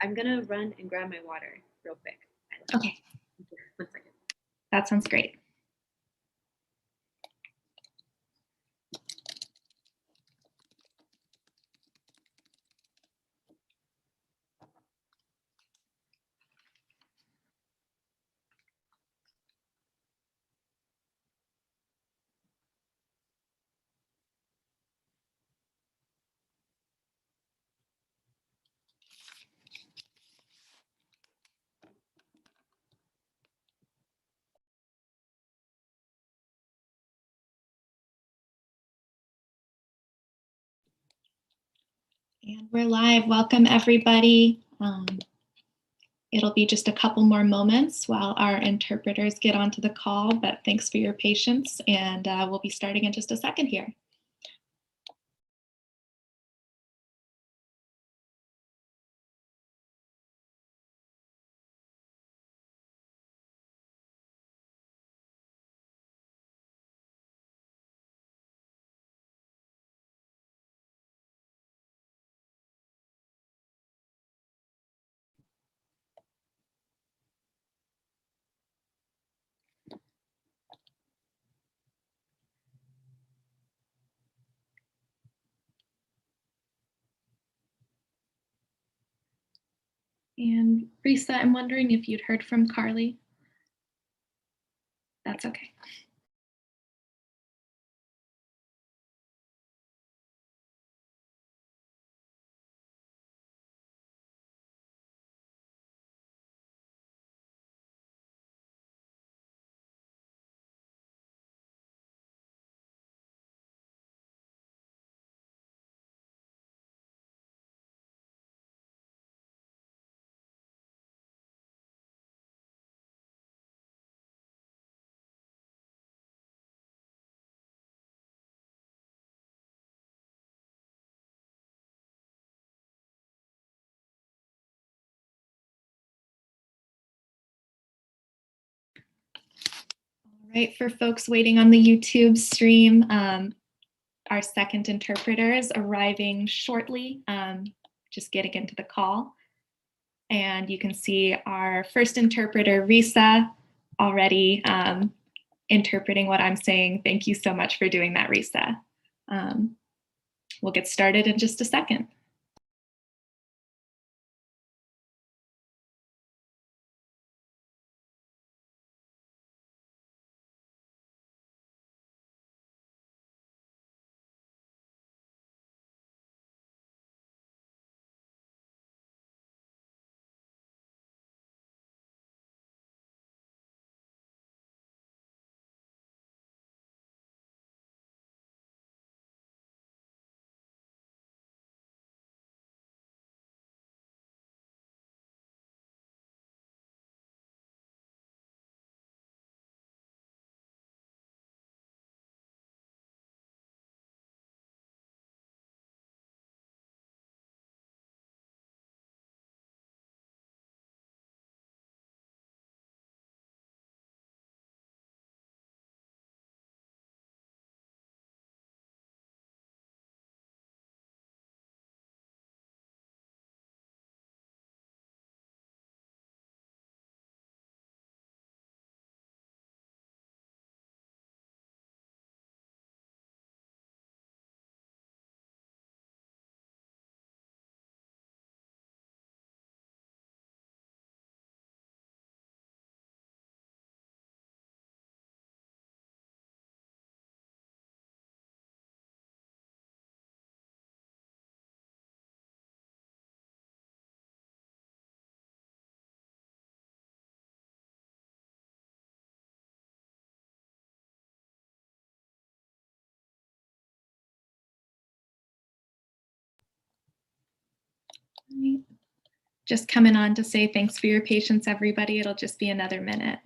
I'm gonna run and grab my water real quick. Okay. 1 second. That sounds great. And we're live. Welcome, everybody. It'll be just a couple more moments while our interpreters get onto the call, but thanks for your patience, and we'll be starting in just a second here. And Risa, I'm wondering if you'd heard from Carly. That's okay. All right, for folks waiting on the YouTube stream, our second interpreter is arriving shortly, just getting into the call. And you can see our first interpreter, Risa, already interpreting what I'm saying. Thank you so much for doing that, Risa. We'll get started in just a second. Just coming on to say thanks for your patience, everybody. It'll just be another minute.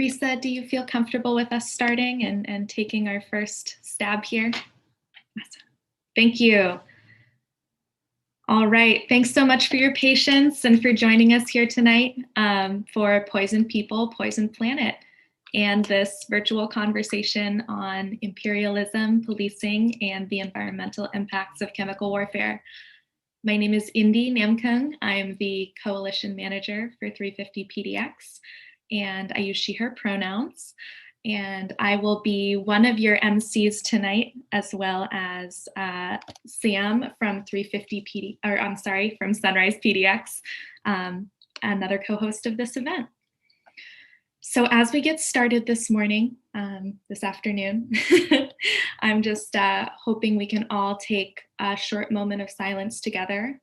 Risa, do you feel comfortable with us starting and taking our first stab here? Thank you. All right, thanks so much for your patience and for joining us here tonight for Poison People, Poison Planet, and this virtual conversation on imperialism, policing, and the environmental impacts of chemical warfare. My name is Indy Namkung. I'm the coalition manager for 350 PDX, and I use she, her pronouns. And I will be one of your MCs tonight, as well as Sam from 350 PD, or I'm sorry, from Sunrise PDX, another co-host of this event. So as we get started this morning, this afternoon, I'm just hoping we can all take a short moment of silence together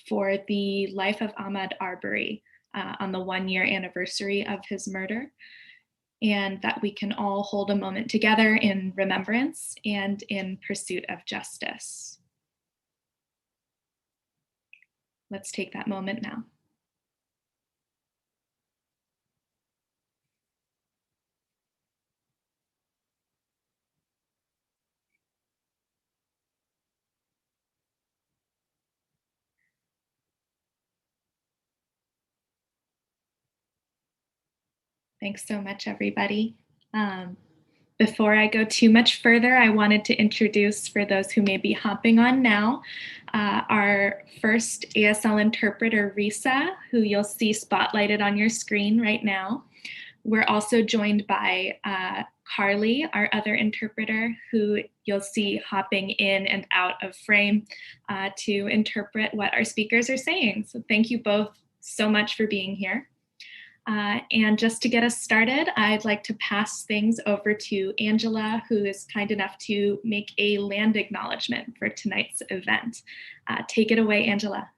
for the life of Ahmaud Arbery on the 1-year anniversary of his murder, and that we can all hold a moment together in remembrance and in pursuit of justice. Let's take that moment now. Thanks so much, everybody. Before I go too much further, I wanted to introduce, for those who may be hopping on now, our first ASL interpreter, Risa, who you'll see spotlighted on your screen right now. We're also joined by Carly, our other interpreter, who you'll see hopping in and out of frame to interpret what our speakers are saying. So thank you both so much for being here. And just to get us started, I'd like to pass things over to Angela, who is kind enough to make a land acknowledgement for tonight's event. Take it away, Angela.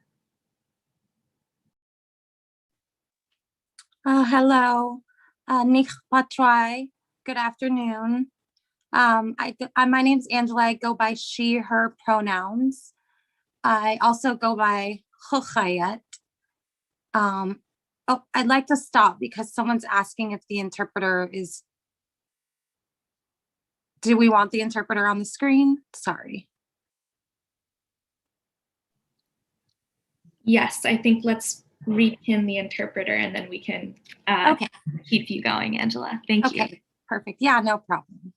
Hello, Nik Patrai. Good afternoon. My name's Angela. I go by she, her pronouns. I also go by Chochayet. Oh, I'd like to stop because someone's asking if the interpreter is. Do we want the interpreter on the screen? Sorry. Yes, I think let's repin the interpreter and then we can Okay. Keep you going, Angela. Thank you. Okay, perfect. Yeah, no problem.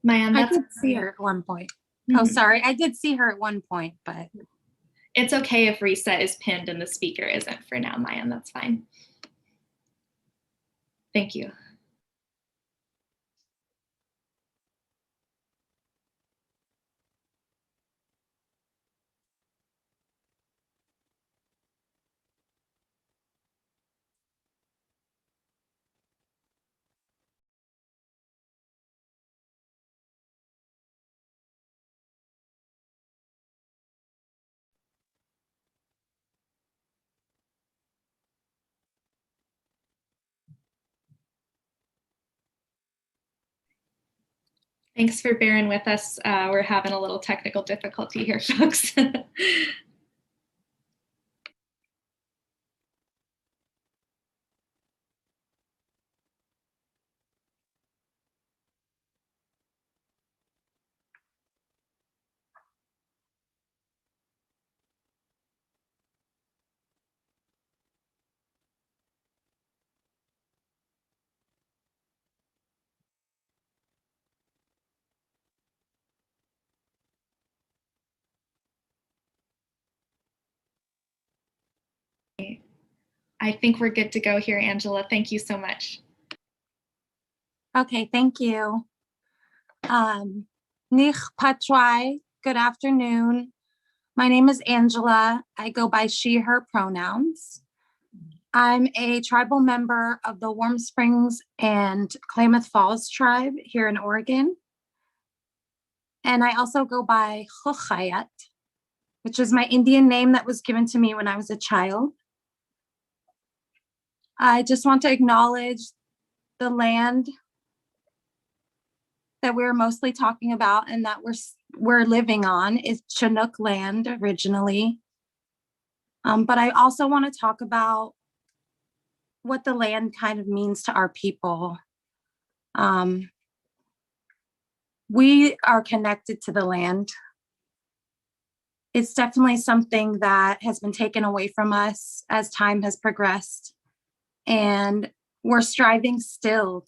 Mayan, I did see her at one point. Oh, sorry. I did see her at one point, but. It's okay if Risa is pinned and the speaker isn't for now, Mayan, that's fine. Thank you. Thanks for bearing with us. We're having a little technical difficulty here, folks. I think we're good to go here, Angela. Thank you so much. Okay, thank you. Nich Patrai, good afternoon. My name is Angela. I go by she, her pronouns. I'm a tribal member of the Warm Springs and Klamath Falls tribe here in Oregon. And I also go by Chochayat, which is my Indian name that was given to me when I was a child. I just want to acknowledge the land that we're mostly talking about and that we're living on is Chinook land originally. But I also want to talk about what the land kind of means to our people. We are connected to the land. It's definitely something that has been taken away from us as time has progressed. And we're striving still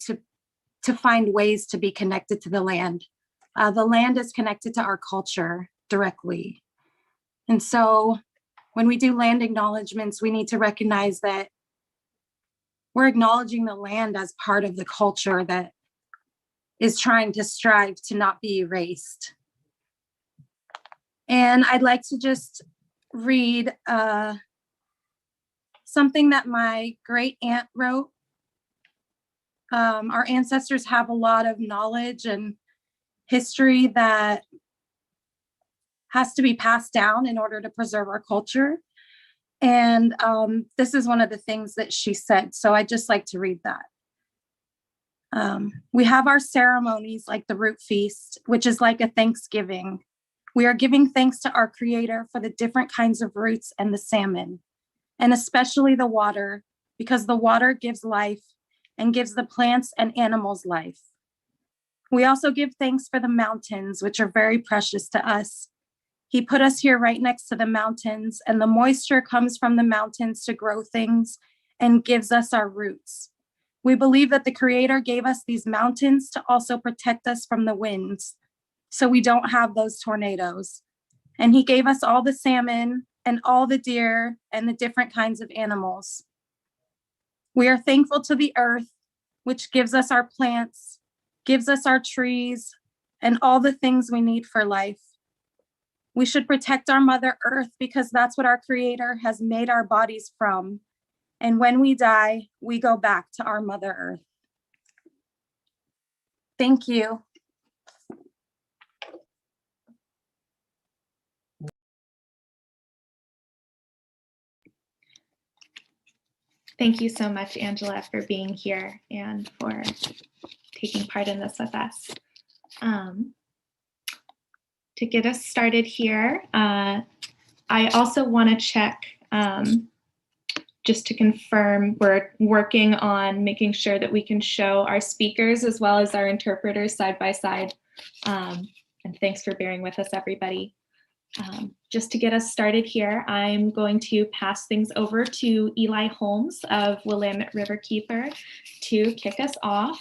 to find ways to be connected to the land. The land is connected to our culture directly. And so when we do land acknowledgements, we need to recognize that we're acknowledging the land as part of the culture that is trying to strive to not be erased. And I'd like to just read something that my great aunt wrote. Our ancestors have a lot of knowledge and history that has to be passed down in order to preserve our culture. And this is one of the things that she said. So I'd just like to read that. We have our ceremonies like the root feast, which is like a Thanksgiving. We are giving thanks to our Creator for the different kinds of roots and the salmon, and especially the water, because the water gives life and gives the plants and animals life. We also give thanks for the mountains, which are very precious to us. He put us here right next to the mountains, and the moisture comes from the mountains to grow things and gives us our roots. We believe that the Creator gave us these mountains to also protect us from the winds, so we don't have those tornadoes. And He gave us all the salmon and all the deer and the different kinds of animals. We are thankful to the earth, which gives us our plants, gives us our trees, and all the things we need for life. We should protect our Mother Earth because that's what our Creator has made our bodies from. And when we die, we go back to our Mother Earth. Thank you. Thank you so much, Angela, for being here and for taking part in this with us. To get us started here, I also want to check just to confirm we're working on making sure that we can show our speakers as well as our interpreters side by side. And thanks for bearing with us, everybody. Just to get us started here, I'm going to pass things over to Eli Holmes of Willamette Riverkeeper to kick us off,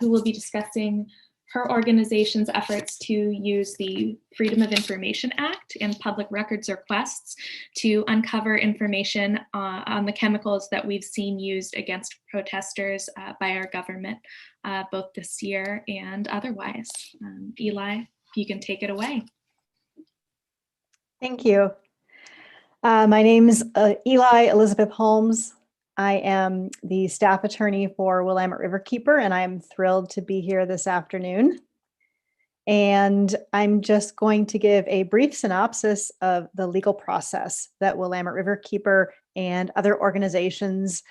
who will be discussing her organization's efforts to use the Freedom of Information Act and public records requests to uncover information on the chemicals that we've seen used against protesters by our government, both this year and otherwise. Eli, you can take it away. Thank you. My name is Eli Elizabeth Holmes. I am the staff attorney for Willamette Riverkeeper, and I'm thrilled to be here this afternoon. And I'm just going to give a brief synopsis of the legal process that Willamette Riverkeeper and other organizations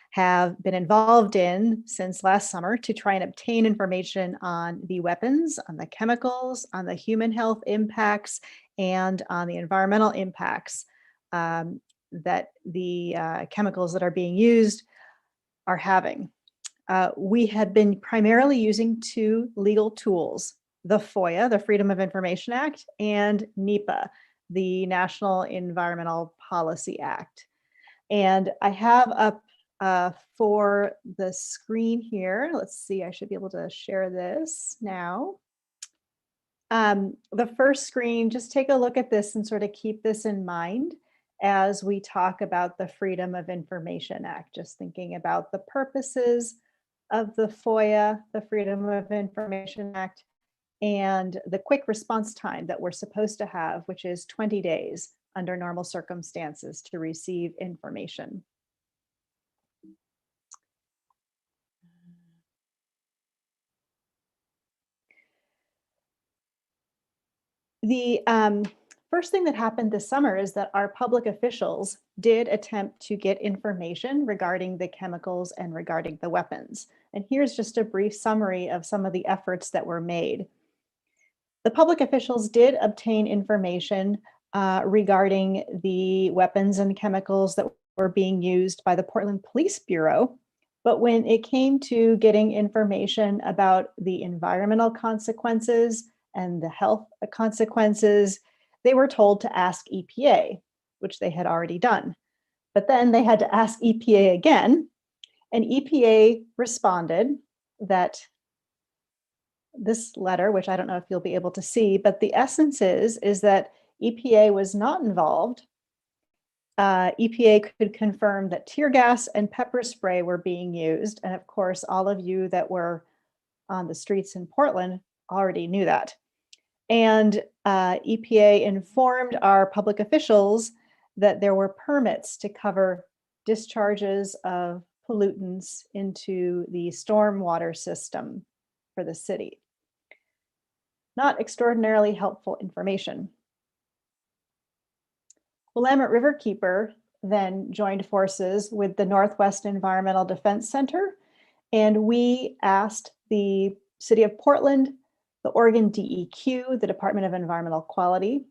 have been involved in since last summer to try and obtain information on the weapons, on the chemicals, on the human health impacts, and on the environmental impacts that the chemicals that are being used are having. We had been primarily using two legal tools, the FOIA, the Freedom of Information Act, and NEPA, the National Environmental Policy Act. And I have up for the screen here, let's see, I should be able to share this now. The first screen, just take a look at this and sort of keep this in mind. as we talk about the Freedom of Information Act, just thinking about the purposes of the FOIA, the Freedom of Information Act, and the quick response time that we're supposed to have, which is 20 days under normal circumstances to receive information. The first thing that happened this summer is that our public officials did attempt to get information regarding the chemicals and regarding the weapons. And here's just a brief summary of some of the efforts that were made. The public officials did obtain information regarding the weapons and chemicals that were being used by the Portland Police Bureau. But when it came to getting information about the environmental consequences and the health consequences, they were told to ask EPA, which they had already done. But then they had to ask EPA again, and EPA responded that this letter, which I don't know if you'll be able to see, but the essence is that EPA was not involved. EPA could confirm that tear gas and pepper spray were being used. And of course, all of you that were on the streets in Portland already knew that. And EPA informed our public officials that there were permits to cover discharges of pollutants into the stormwater system for the city. Not extraordinarily helpful information. Willamette Riverkeeper then joined forces with the Northwest Environmental Defense Center, and we asked the City of Portland, the Oregon DEQ, the Department of Environmental Quality,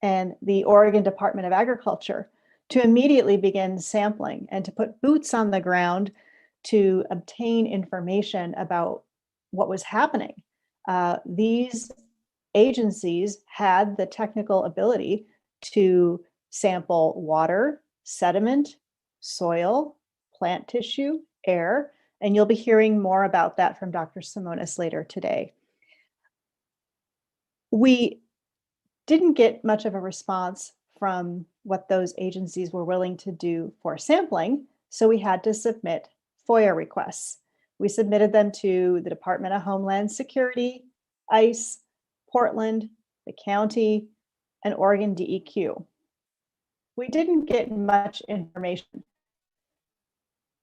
and the Oregon Department of Agriculture to immediately begin sampling and to put boots on the ground to obtain information about what was happening. These agencies had the technical ability to sample water, sediment, soil, plant tissue, air, and you'll be hearing more about that from Dr. Simonis later today. We didn't get much of a response from what those agencies were willing to do for sampling, so we had to submit FOIA requests. We submitted them to the Department of Homeland Security, ICE, Portland, the county, and Oregon DEQ. We didn't get much information.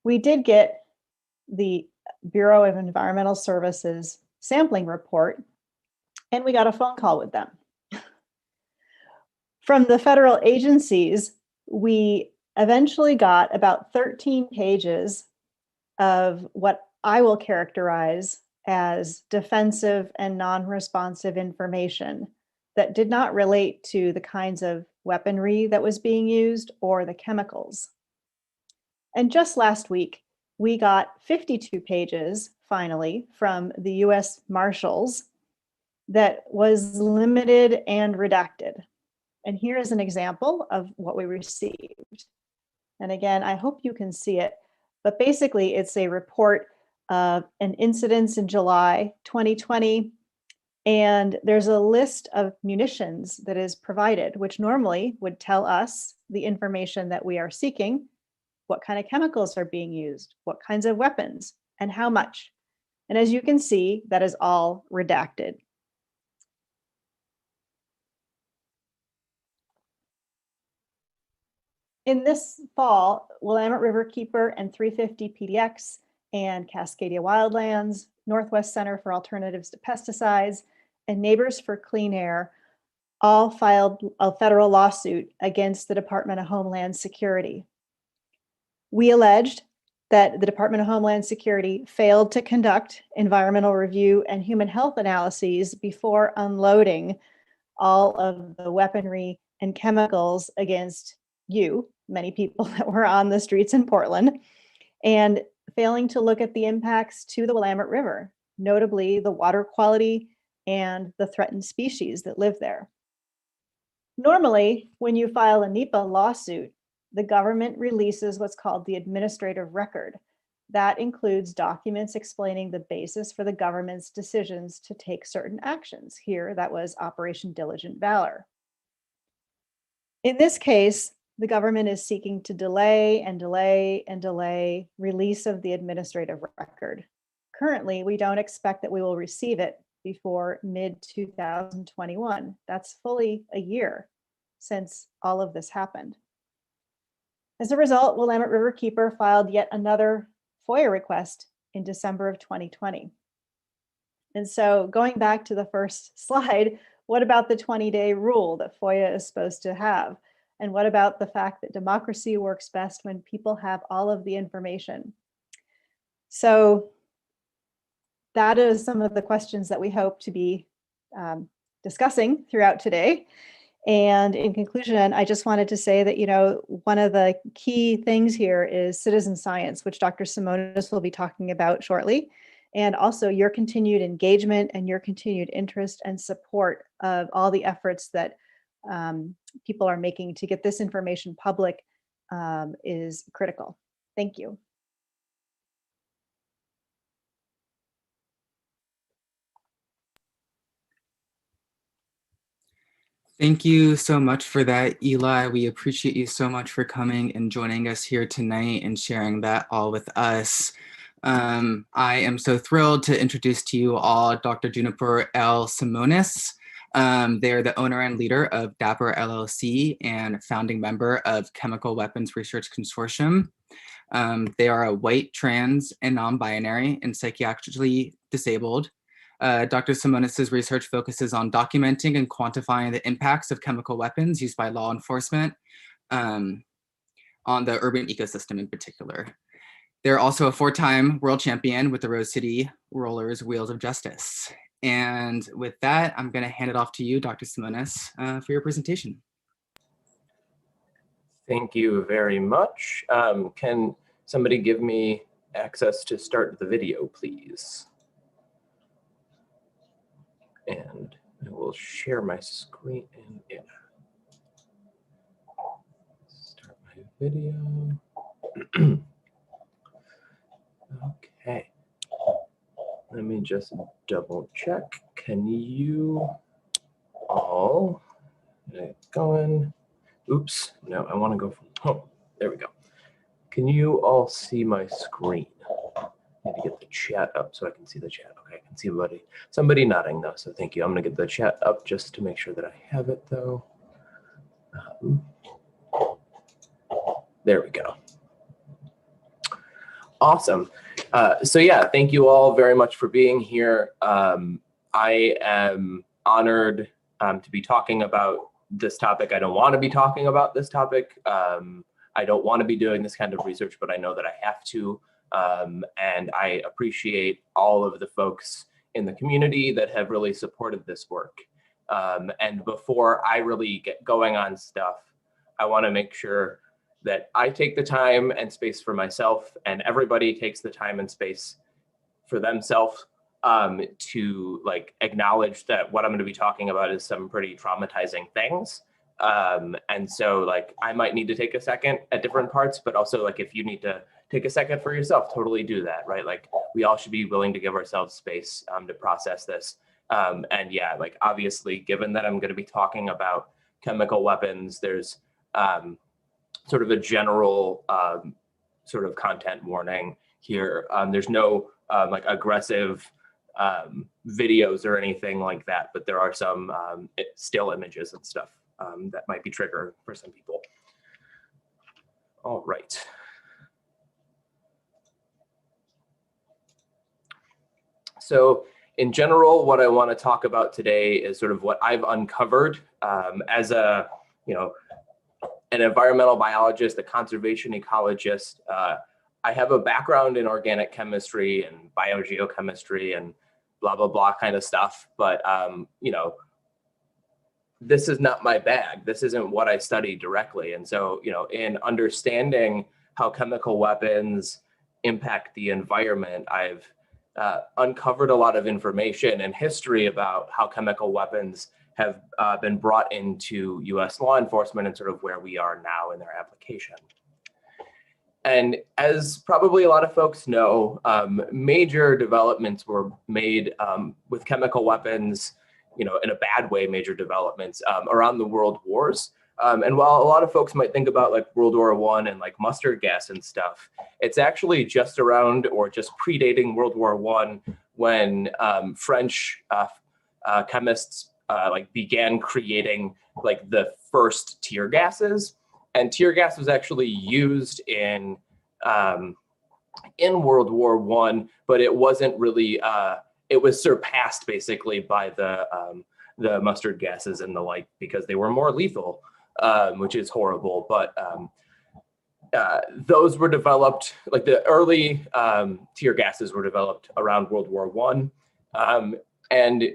We did get the Bureau of Environmental Services sampling report, and we got a phone call with them. From the federal agencies, we eventually got about 13 pages of what I will characterize as defensive and non-responsive information that did not relate to the kinds of weaponry that was being used or the chemicals. And just last week, we got 52 pages, finally, from the US Marshals that was limited and redacted. And here is an example of what we received. And again, I hope you can see it, but basically it's a report of an incident in July 2020. And there's a list of munitions that is provided, which normally would tell us the information that we are seeking, what kind of chemicals are being used, what kinds of weapons, and how much. And as you can see, that is all redacted. In this fall, Willamette Riverkeeper and 350 PDX and Cascadia Wildlands, Northwest Center for Alternatives to Pesticides, and Neighbors for Clean Air all filed a federal lawsuit against the Department of Homeland Security. We alleged that the Department of Homeland Security failed to conduct environmental review and human health analyses before unloading all of the weaponry and chemicals against you, many people that were on the streets in Portland, and failing to look at the impacts to the Willamette River, notably the water quality and the threatened species that live there. Normally, when you file a NEPA lawsuit, the government releases what's called the administrative record. That includes documents explaining the basis for the government's decisions to take certain actions. Here, that was Operation Diligent Valor. In this case, the government is seeking to delay and delay and delay release of the administrative record. Currently, we don't expect that we will receive it before mid-2021. That's fully a year since all of this happened. As a result, Willamette Riverkeeper filed yet another FOIA request in December of 2020. And so going back to the first slide, what about the 20-day rule that FOIA is supposed to have? And what about the fact that democracy works best when people have all of the information? So that is some of the questions that we hope to be discussing throughout today. And in conclusion, I just wanted to say that, one of the key things here is citizen science, which Dr. Simonis will be talking about shortly. And also your continued engagement and your continued interest and support of all the efforts that people are making to get this information public is critical. Thank you. Thank you so much for that, Eli. We appreciate you so much for coming and joining us here tonight and sharing that all with us. I am so thrilled to introduce to you all Dr. Juniper L. Simonis. They are the owner and leader of Dapper LLC and founding member of Chemical Weapons Research Consortium. They are a white, trans, and non-binary and psychiatrically disabled. Dr. Simonis' research focuses on documenting and quantifying the impacts of chemical weapons used by law enforcement on the urban ecosystem in particular. They're also a 4-time world champion with the Rose City Rollers Wheels of Justice. And with that, I'm going to hand it off to you, Dr. Simonis, for your presentation. Thank you very much. Can somebody give me access to start the video, please? And I will share my screen and start my video. Okay. Let me just double check. Can you all get it going? Oops, no, I want to go from home. There we go. Can you all see my screen? I need to get the chat up so I can see the chat. Okay, I can see somebody nodding though, so thank you. I'm gonna get the chat up just to make sure that I have it though. There we go. Awesome. So yeah, thank you all very much for being here. I am honored to be talking about this topic. I don't want to be talking about this topic. I don't want to be doing this kind of research, but I know that I have to. And I appreciate all of the folks in the community that have really supported this work. And before I really get going on stuff, I want to make sure that I take the time and space for myself, and everybody takes the time and space for themselves to acknowledge that what I'm going to be talking about is some pretty traumatizing things. And so I might need to take a second at different parts, but also if you need to take a second for yourself, totally do that, right? We all should be willing to give ourselves space to process this. And yeah, obviously, given that I'm going to be talking about chemical weapons, there's sort of a general sort of content warning here. There's no aggressive videos or anything like that, but there are some still images and stuff that might be trigger for some people. All right. So in general, what I want to talk about today is sort of what I've uncovered as an environmental biologist, a conservation ecologist. I have a background in organic chemistry and biogeochemistry and blah, blah, blah kind of stuff. But, this is not my bag. This isn't what I study directly. And so, in understanding how chemical weapons impact the environment, I've uncovered a lot of information and history about how chemical weapons have been brought into US law enforcement and sort of where we are now in their application. And as probably a lot of folks know, major developments were made with chemical weapons, in a bad way, major developments around the world wars. And while a lot of folks might think about like World War I and like mustard gas and stuff, it's actually just around or just predating World War I when French chemists like began creating like the first tear gases. And tear gas was actually used in World War I, but it wasn't really. It was surpassed basically by the mustard gases and the like because they were more lethal, which is horrible. But those were developed, like the early tear gases were developed around World War I. And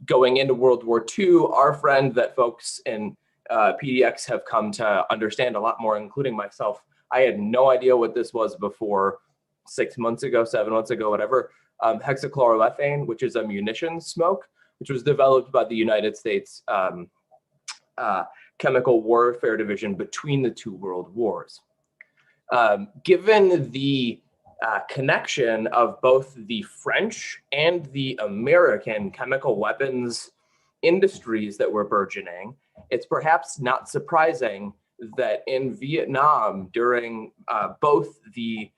going into World War II, our friend that folks in PDX have come to understand a lot more, including myself. I had no idea what this was before 6 months ago, 7 months ago, whatever. Hexachloroethane, which is a munitions smoke, which was developed by the United States Chemical Warfare Division between the two world wars. Given the connection of both the French and the American chemical weapons industries that were burgeoning, it's perhaps not surprising that in Vietnam, during both the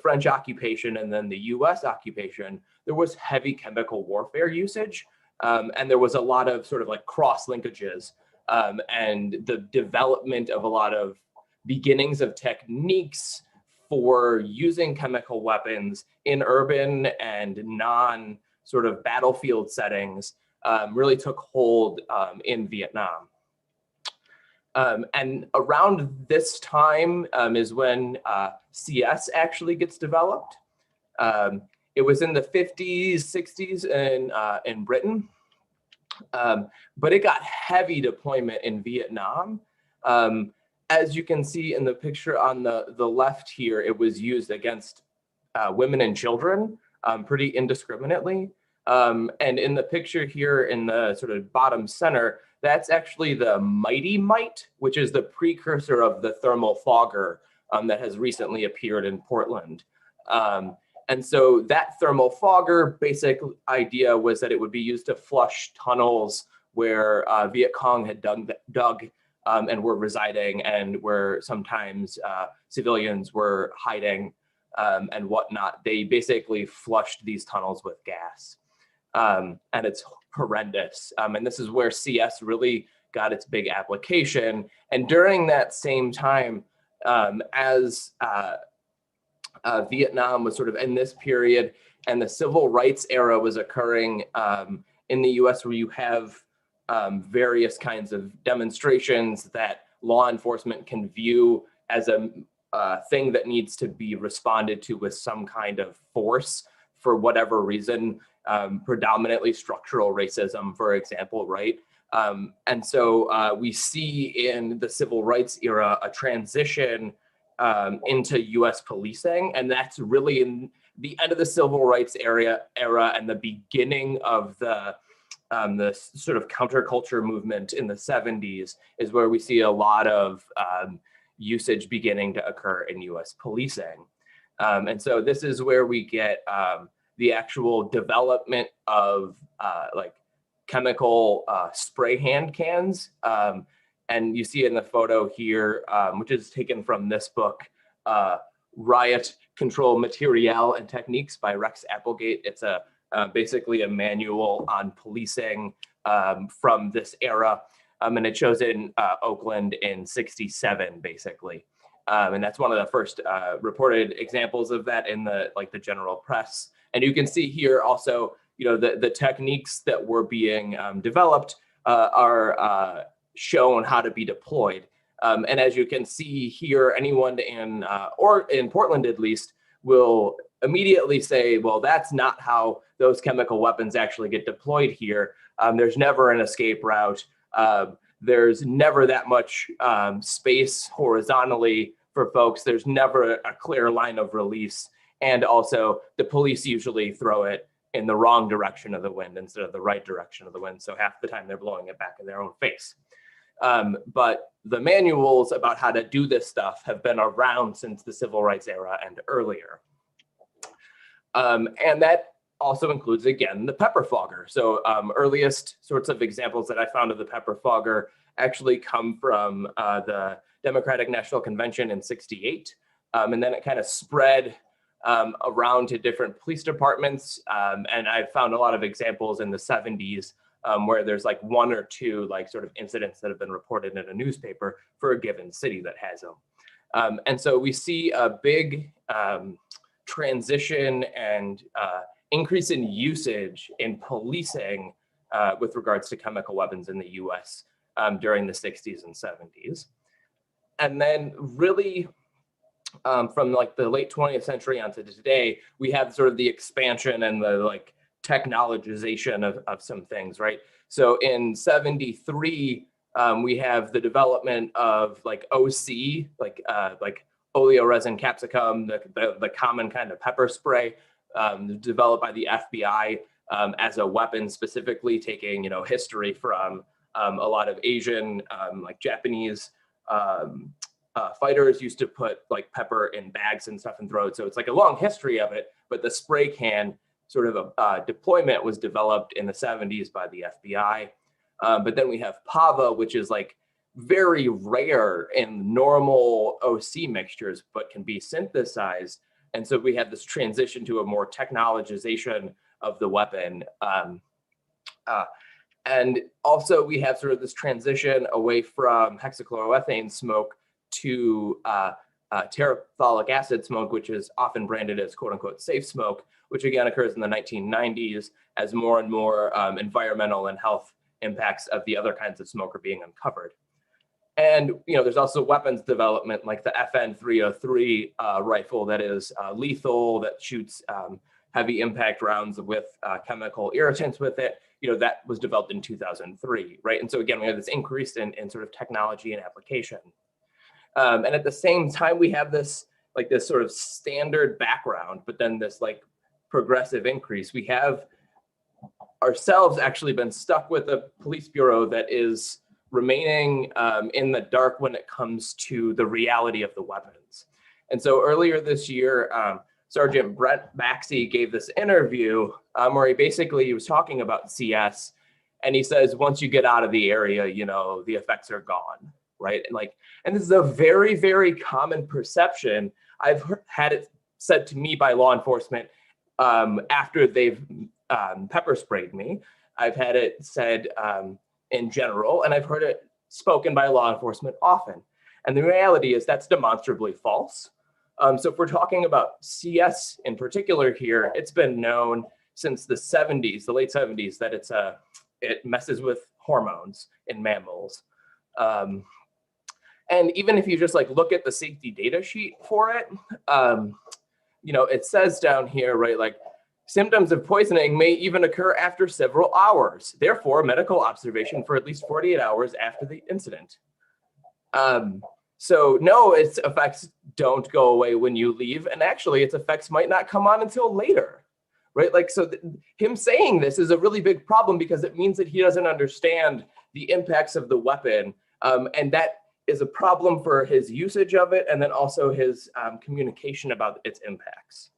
French occupation and then the US occupation, there was heavy chemical warfare usage. And there was a lot of sort of like cross linkages and the development of a lot of beginnings of techniques for using chemical weapons in urban and non sort of battlefield settings really took hold in Vietnam. And around this time is when CS actually gets developed. It was in the 50s, 60s in Britain, but it got heavy deployment in Vietnam. As you can see in the picture on the left here, it was used against women and children pretty indiscriminately. And in the picture here in the sort of bottom center, that's actually the Mighty Mite, which is the precursor of the thermal fogger that has recently appeared in Portland. And so that thermal fogger basic idea was that it would be used to flush tunnels where Viet Cong had dug and were residing, and where sometimes civilians were hiding and whatnot. They basically flushed these tunnels with gas. And it's horrendous. And this is where CS really got its big application. And during that same time, as Vietnam was sort of in this period and the civil rights era was occurring in the US, where you have various kinds of demonstrations that law enforcement can view as a thing that needs to be responded to with some kind of force for whatever reason, predominantly structural racism, for example, right? And so we see in the civil rights era a transition into US policing, and that's really in the end of the civil rights era and the beginning of the sort of counterculture movement in the 70s is where we see a lot of usage beginning to occur in US policing. And so this is where we get the actual development of like chemical spray hand cans. And you see in the photo here, which is taken from this book, Riot Control Material and Techniques by Rex Applegate. It's basically a manual on policing from this era. And it shows in Oakland in '67, basically. And that's one of the first reported examples of that in the general press. And you can see here also, the techniques that were being developed are shown how to be deployed. And as you can see here, anyone or in Portland at least, will immediately say, well, that's not how those chemical weapons actually get deployed here. There's never an escape route. There's never that much space horizontally for folks. There's never a clear line of release. And also the police usually throw it in the wrong direction of the wind instead of the right direction of the wind. So half the time they're blowing it back in their own face. But the manuals about how to do this stuff have been around since the civil rights era and earlier. And that also includes, again, the pepper fogger. So earliest sorts of examples that I found of the pepper fogger actually come from the Democratic National Convention in '68. And then it kind of spread around to different police departments. And I found a lot of examples in the '70s where there's like one or two like sort of incidents that have been reported in a newspaper for a given city that has them. And so we see a big transition and increase in usage in policing with regards to chemical weapons in the US during the '60s and '70s. And then really from like the late 20th century onto today, we have sort of the expansion and the like technologization of some things, right? So in '73, we have the development of like OC, like oleoresin capsicum, the common kind of pepper spray developed by the FBI as a weapon, specifically taking, you know, history from a lot of Asian, like Japanese fighters used to put like pepper in bags and stuff and throw it. So it's like a long history of it, but the spray can sort of deployment was developed in the '70s by the FBI. But then we have PAVA, which is like very rare in normal OC mixtures, but can be synthesized. And so we have this transition to a more technologization of the weapon. And also we have sort of this transition away from hexachloroethane smoke to terephthalic acid smoke, which is often branded as quote unquote safe smoke, which again occurs in the 1990s as more and more environmental and health impacts of the other kinds of smoke are being uncovered. And, you know, there's also weapons development like the FN 303 rifle that is lethal, that shoots heavy impact rounds with chemical irritants with it. You know, that was developed in 2003, right? And so again, we have this increase in sort of technology and application. And at the same time, we have this like this sort of standard background, but then this like progressive increase. We have ourselves actually been stuck with a police bureau that is remaining in the dark when it comes to the reality of the weapons. And so earlier this year, Sergeant Brett Maxey gave this interview where he was talking about CS, and he says, once you get out of the area, you know, the effects are gone, right? And this is a very, very common perception. I've had it said to me by law enforcement after they've pepper sprayed me. I've had it said in general, and I've heard it spoken by law enforcement often. And the reality is that's demonstrably false. So if we're talking about CS in particular here, it's been known since the '70s, the late '70s, that it messes with hormones in mammals. And even if you just like look at the safety data sheet for it, you know, it says down here, right, like symptoms of poisoning may even occur after several hours. Therefore, medical observation for at least 48 hours after the incident. So no, its effects don't go away when you leave. And actually its effects might not come on until later, right? Like, so him saying this is a really big problem because it means that he doesn't understand the impacts of the weapon. And that is a problem for his usage of it, and then also his communication about its impacts.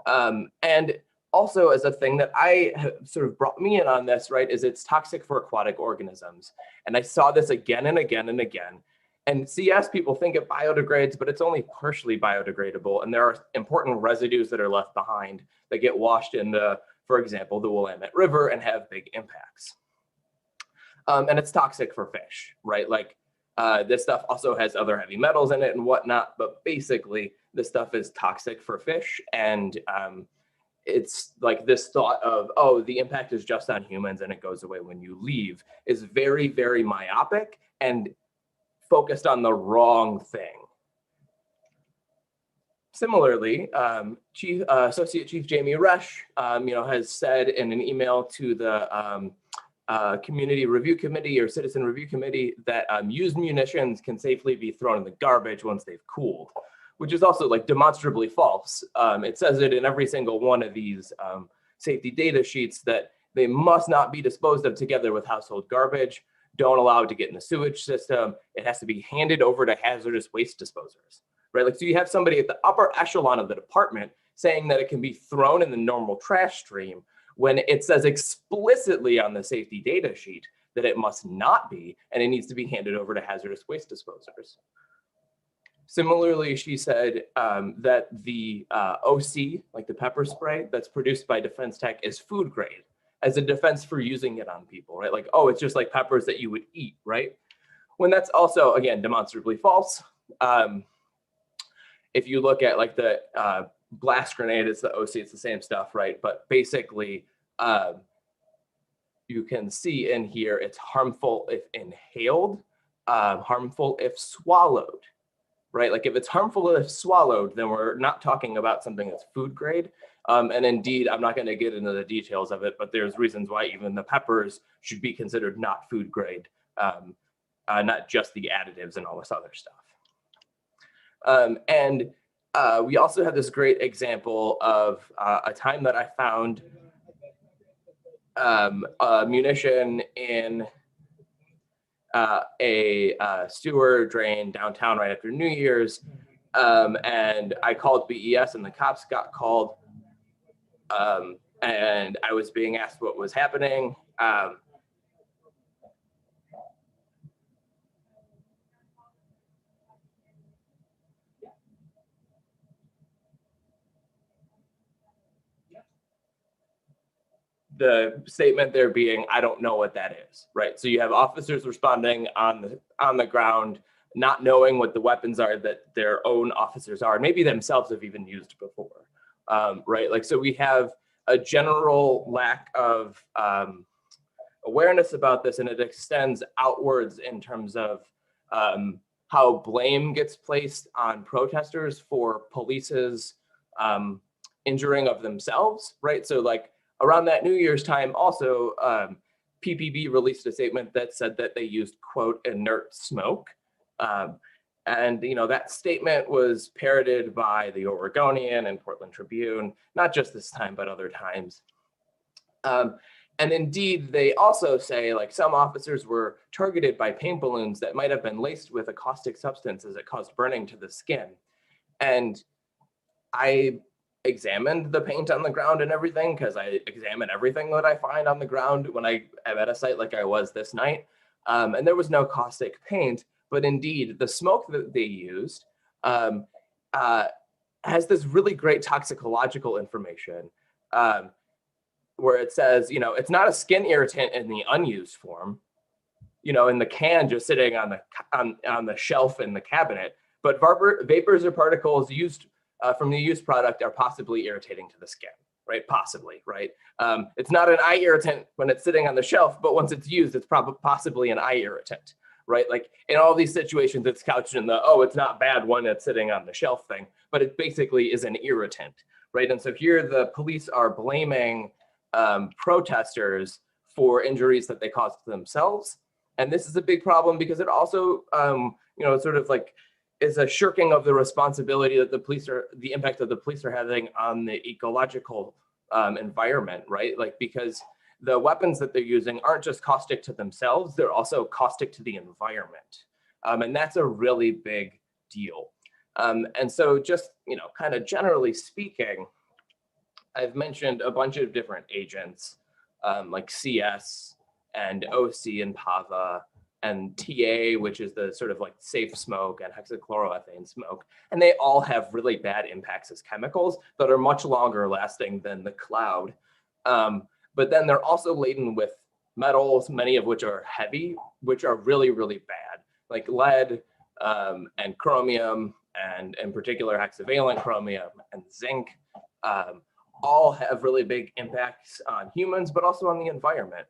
And also as a thing that I have sort of brought me in on this, right, is it's toxic for aquatic organisms. And I saw this again and again and again. And CS people think it biodegrades, but it's only partially biodegradable. And there are important residues that are left behind that get washed in for example, the Willamette River and have big impacts. And it's toxic for fish, right? Like this stuff also has other heavy metals in it and whatnot, but basically this stuff is toxic for fish. And it's like this thought of, oh, the impact is just on humans and it goes away when you leave is very, very myopic and focused on the wrong thing. Similarly, Associate Chief Jamie Resch, you know, has said in an email to the Community Review Committee or Citizen Review Committee that used munitions can safely be thrown in the garbage once they've cooled, which is also like demonstrably false. It says it in every single one of these safety data sheets that they must not be disposed of together with household garbage. Don't allow it to get in the sewage system. It has to be handed over to hazardous waste disposers, right? Like, so you have somebody at the upper echelon of the department saying that it can be thrown in the normal trash stream when it says explicitly on the safety data sheet that it must not be, and it needs to be handed over to hazardous waste disposers. Similarly, she said that the OC, like the pepper spray that's produced by Defense Tech, is food grade as a defense for using it on people, right? Like, oh, it's just like peppers that you would eat, right? When that's also, again, demonstrably false. If you look at like the blast grenade, it's the OC, it's the same stuff, right? But basically, you can see in here, it's harmful if inhaled, harmful if swallowed, right? Like if it's harmful if swallowed, then we're not talking about something that's food grade. And indeed, I'm not going to get into the details of it, but there's reasons why even the peppers should be considered not food grade, not just the additives and all this other stuff. We also have this great example of a time that I found a munition in a sewer drain downtown right after New Year's. And I called BES and the cops got called. And I was being asked what was happening. The statement there being, I don't know what that is, right? So you have officers responding on the ground, not knowing what the weapons are that their own officers are, and maybe themselves have even used before, right? Like, so we have a general lack of awareness about this, and it extends outwards in terms of how blame gets placed on protesters for police's injuring of themselves, right? So like, around that New Year's time, also, PPB released a statement that said that they used, quote, inert smoke. And, you know, that statement was parroted by the Oregonian and Portland Tribune, not just this time, but other times. And indeed, they also say, like, some officers were targeted by paint balloons that might have been laced with a caustic substance as it caused burning to the skin. And I examined the paint on the ground and everything, because I examine everything that I find on the ground when I am at a site like I was this night. And there was no caustic paint, but indeed the smoke that they used has this really great toxicological information where it says, you know, it's not a skin irritant in the unused form, you know, in the can just sitting on the shelf in the cabinet, but vapors or particles used from the used product are possibly irritating to the skin, right? Possibly, right? It's not an eye irritant when it's sitting on the shelf, but once it's used, it's possibly an eye irritant, right? Like in all these situations, it's couched in the, oh, it's not bad when it's sitting on the shelf thing, but it basically is an irritant, right? And so here the police are blaming protesters for injuries that they caused to themselves. And this is a big problem because it also, you know, sort of like, is a shirking of the responsibility that the impact that the police are having on the ecological environment, right? Like, because the weapons that they're using aren't just caustic to themselves, they're also caustic to the environment. And that's a really big deal. And so just, you know, kind of generally speaking, I've mentioned a bunch of different agents like CS and OC and PAVA, and TA, which is the sort of like safe smoke, and hexachloroethane smoke. And they all have really bad impacts as chemicals that are much longer lasting than the cloud. But then they're also laden with metals, many of which are heavy, which are really, really bad, like lead and chromium, and in particular hexavalent chromium and zinc, all have really big impacts on humans, but also on the environment.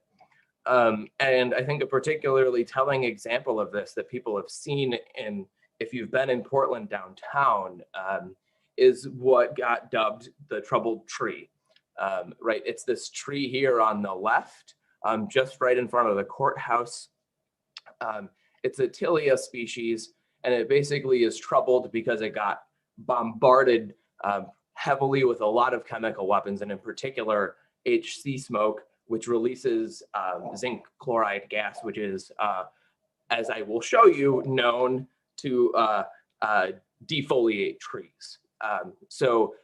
And I think a particularly telling example of this that people have seen if you've been in Portland downtown, is what got dubbed the troubled tree, right? It's this tree here on the left, just right in front of the courthouse. It's a Tilia species, and it basically is troubled because it got bombarded heavily with a lot of chemical weapons, and in particular, HC smoke, which releases zinc chloride gas, which is, as I will show you, known to defoliate trees. So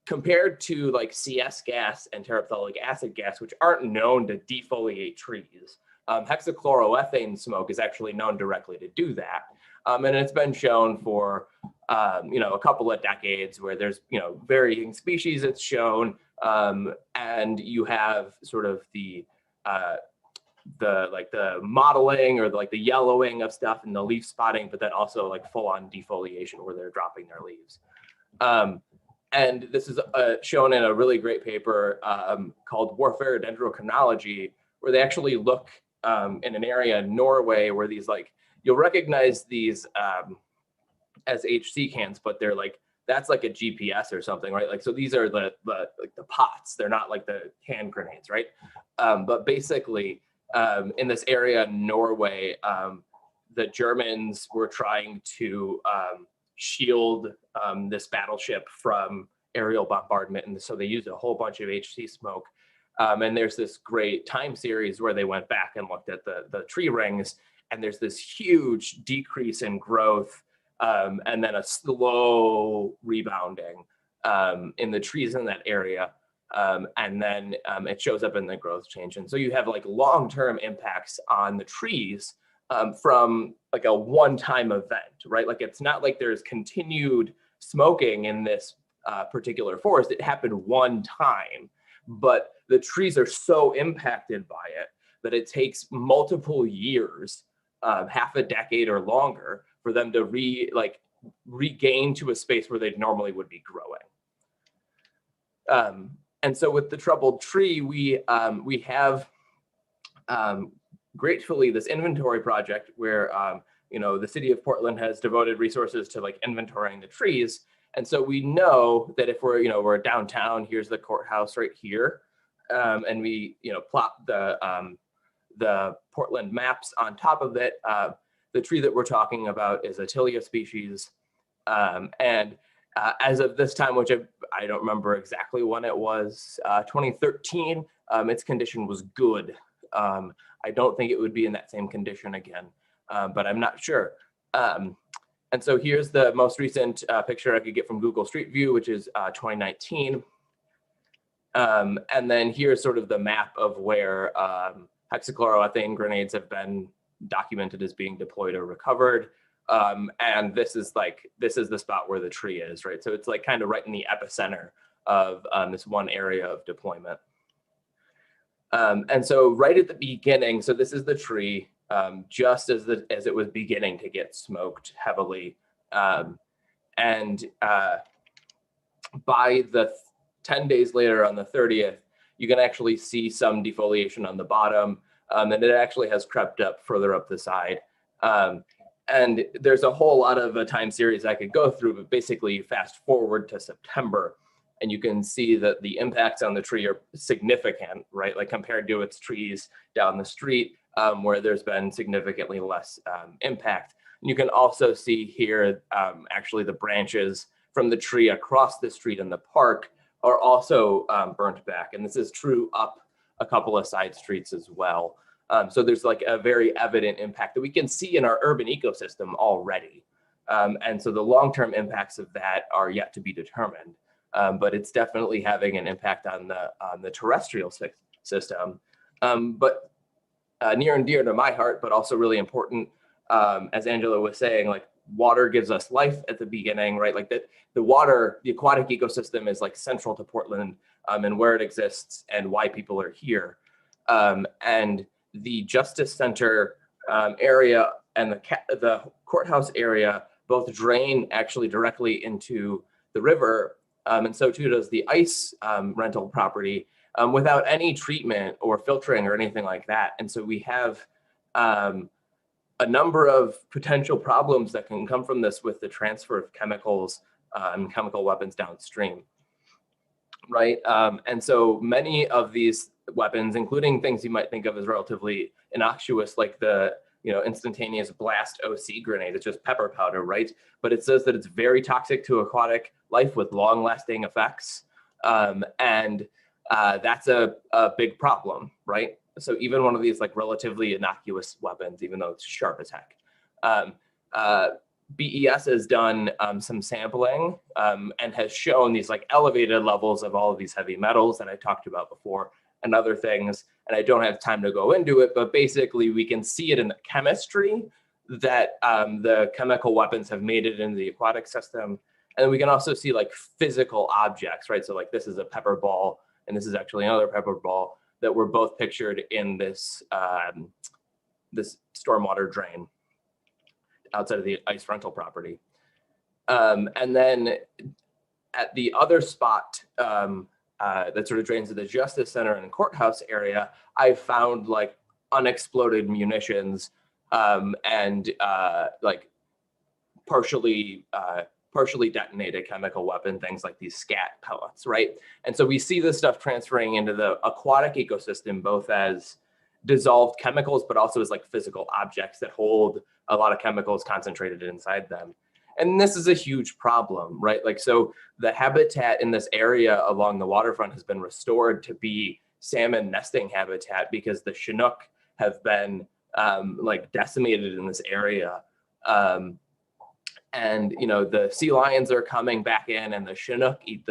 compared to like CS gas and terephthalic acid gas, which aren't known to defoliate trees, hexachloroethane smoke is actually known directly to do that. And it's been shown for, a couple of decades where there's, varying species it's shown. And you have sort of the modeling or the yellowing of stuff and the leaf spotting, but then also like full on defoliation where they're dropping their leaves. And this is shown in a really great paper called Warfare Dendrochronology, where they actually look in an area in Norway where these you'll recognize these as HC cans, but they're that's like a GPS or something, right? So these are the pots. They're not like the hand grenades, right? But basically, in this area in Norway, the Germans were trying to shield this battleship from aerial bombardment, and so they used a whole bunch of HC smoke. And there's this great time series where they went back and looked at the tree rings, and there's this huge decrease in growth, and then a slow rebounding in the trees in that area. And then it shows up in the growth change. And so you have long-term impacts on the trees from a one-time event, right? It's not like there's continued smoking in this particular forest. It happened one time, but the trees are so impacted by it that it takes multiple years, half a decade or longer, for them to regain to a space where they normally would be growing. And so with the troubled tree, we have gratefully this inventory project where the city of Portland has devoted resources to inventorying the trees. And so we know that if we're downtown, here's the courthouse right here, and we plot the Portland maps on top of it. The tree that we're talking about is a Tilia species, and as of this time, which I don't remember exactly when it was, 2013, its condition was good. I don't think it would be in that same condition again, but I'm not sure. And so here's the most recent picture I could get from Google Street View, which is 2019. And then here's sort of the map of where hexachloroethane grenades have been documented as being deployed or recovered. And this is the spot where the tree is, right? So it's kind of right in the epicenter of this one area of deployment. And so right at the beginning, so this is the tree, just as it was beginning to get smoked heavily. And by the 10 days later on the 30th, you can actually see some defoliation on the bottom, and it actually has crept up further up the side. And there's a whole lot of a time series I could go through, but basically fast forward to September, and you can see that the impacts on the tree are significant, right? Compared to its trees down the street, where there's been significantly less impact. And you can also see here, actually the branches from the tree across the street in the park are also burnt back. And this is true up a couple of side streets as well. So there's a very evident impact that we can see in our urban ecosystem already. And so the long-term impacts of that are yet to be determined. But it's definitely having an impact on the terrestrial system. But near and dear to my heart, but also really important, as Angela was saying, water gives us life at the beginning, right? The water, the aquatic ecosystem is central to Portland, and where it exists and why people are here. And the Justice Center area and the courthouse area both drain actually directly into the river, and so too does the ice rental property, without any treatment or filtering or anything like that. And so we have a number of potential problems that can come from this with the transfer of chemicals and chemical weapons downstream, right? And so many of these weapons, including things you might think of as relatively innocuous, like the instantaneous blast OC grenade, it's just pepper powder, right? But it says that it's very toxic to aquatic life with long-lasting effects, and that's a big problem, right? So even one of these relatively innocuous weapons, even though it's sharp as heck. BES has done some sampling and has shown these elevated levels of all of these heavy metals that I talked about before, and other things. And I don't have time to go into it, but basically we can see it in the chemistry that the chemical weapons have made it into the aquatic system. And then we can also see like physical objects, right? So like this is a pepper ball, and this is actually another pepper ball that were both pictured in this, this stormwater drain outside of the ice rental property. And then at the other spot that sort of drains to the Justice Center and courthouse area, I found like unexploded munitions and like partially detonated chemical weapon, things like these scat pellets, right? And so we see this stuff transferring into the aquatic ecosystem, both as dissolved chemicals, but also as like physical objects that hold a lot of chemicals concentrated inside them. And this is a huge problem, right? Like, so the habitat in this area along the waterfront has been restored to be salmon nesting habitat because the Chinook have been like decimated in this area. And, you know, the sea lions are coming back in, and the Chinook eat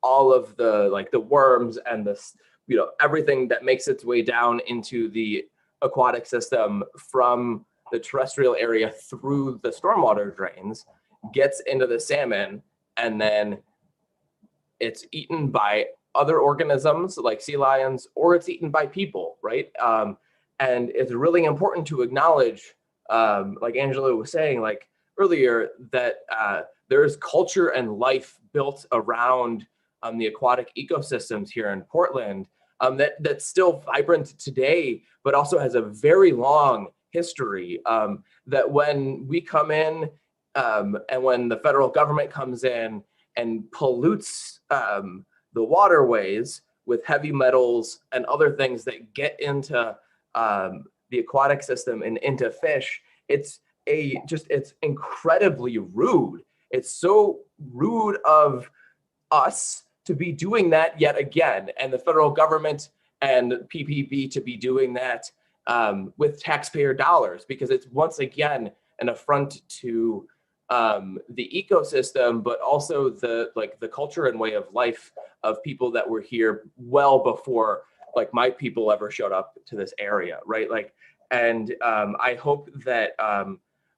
all of the, like the worms and the, you know, everything that makes its way down into the aquatic system from the terrestrial area through the stormwater drains, gets into the salmon, and then it's eaten by other organisms like sea lions, or it's eaten by people, right? And it's really important to acknowledge, like Angela was saying, like earlier, that there's culture and life built around the aquatic ecosystems here in Portland that's still vibrant today, but also has a very long history. That when we come in and when the federal government comes in and pollutes the waterways with heavy metals and other things that get into the aquatic system and into fish, it's incredibly rude. It's so rude of us to be doing that yet again, and the federal government and PPB to be doing that with taxpayer dollars, because it's once again an affront to the ecosystem, but also the culture and way of life of people that were here well before like my people ever showed up to this area, right? Like, and I hope that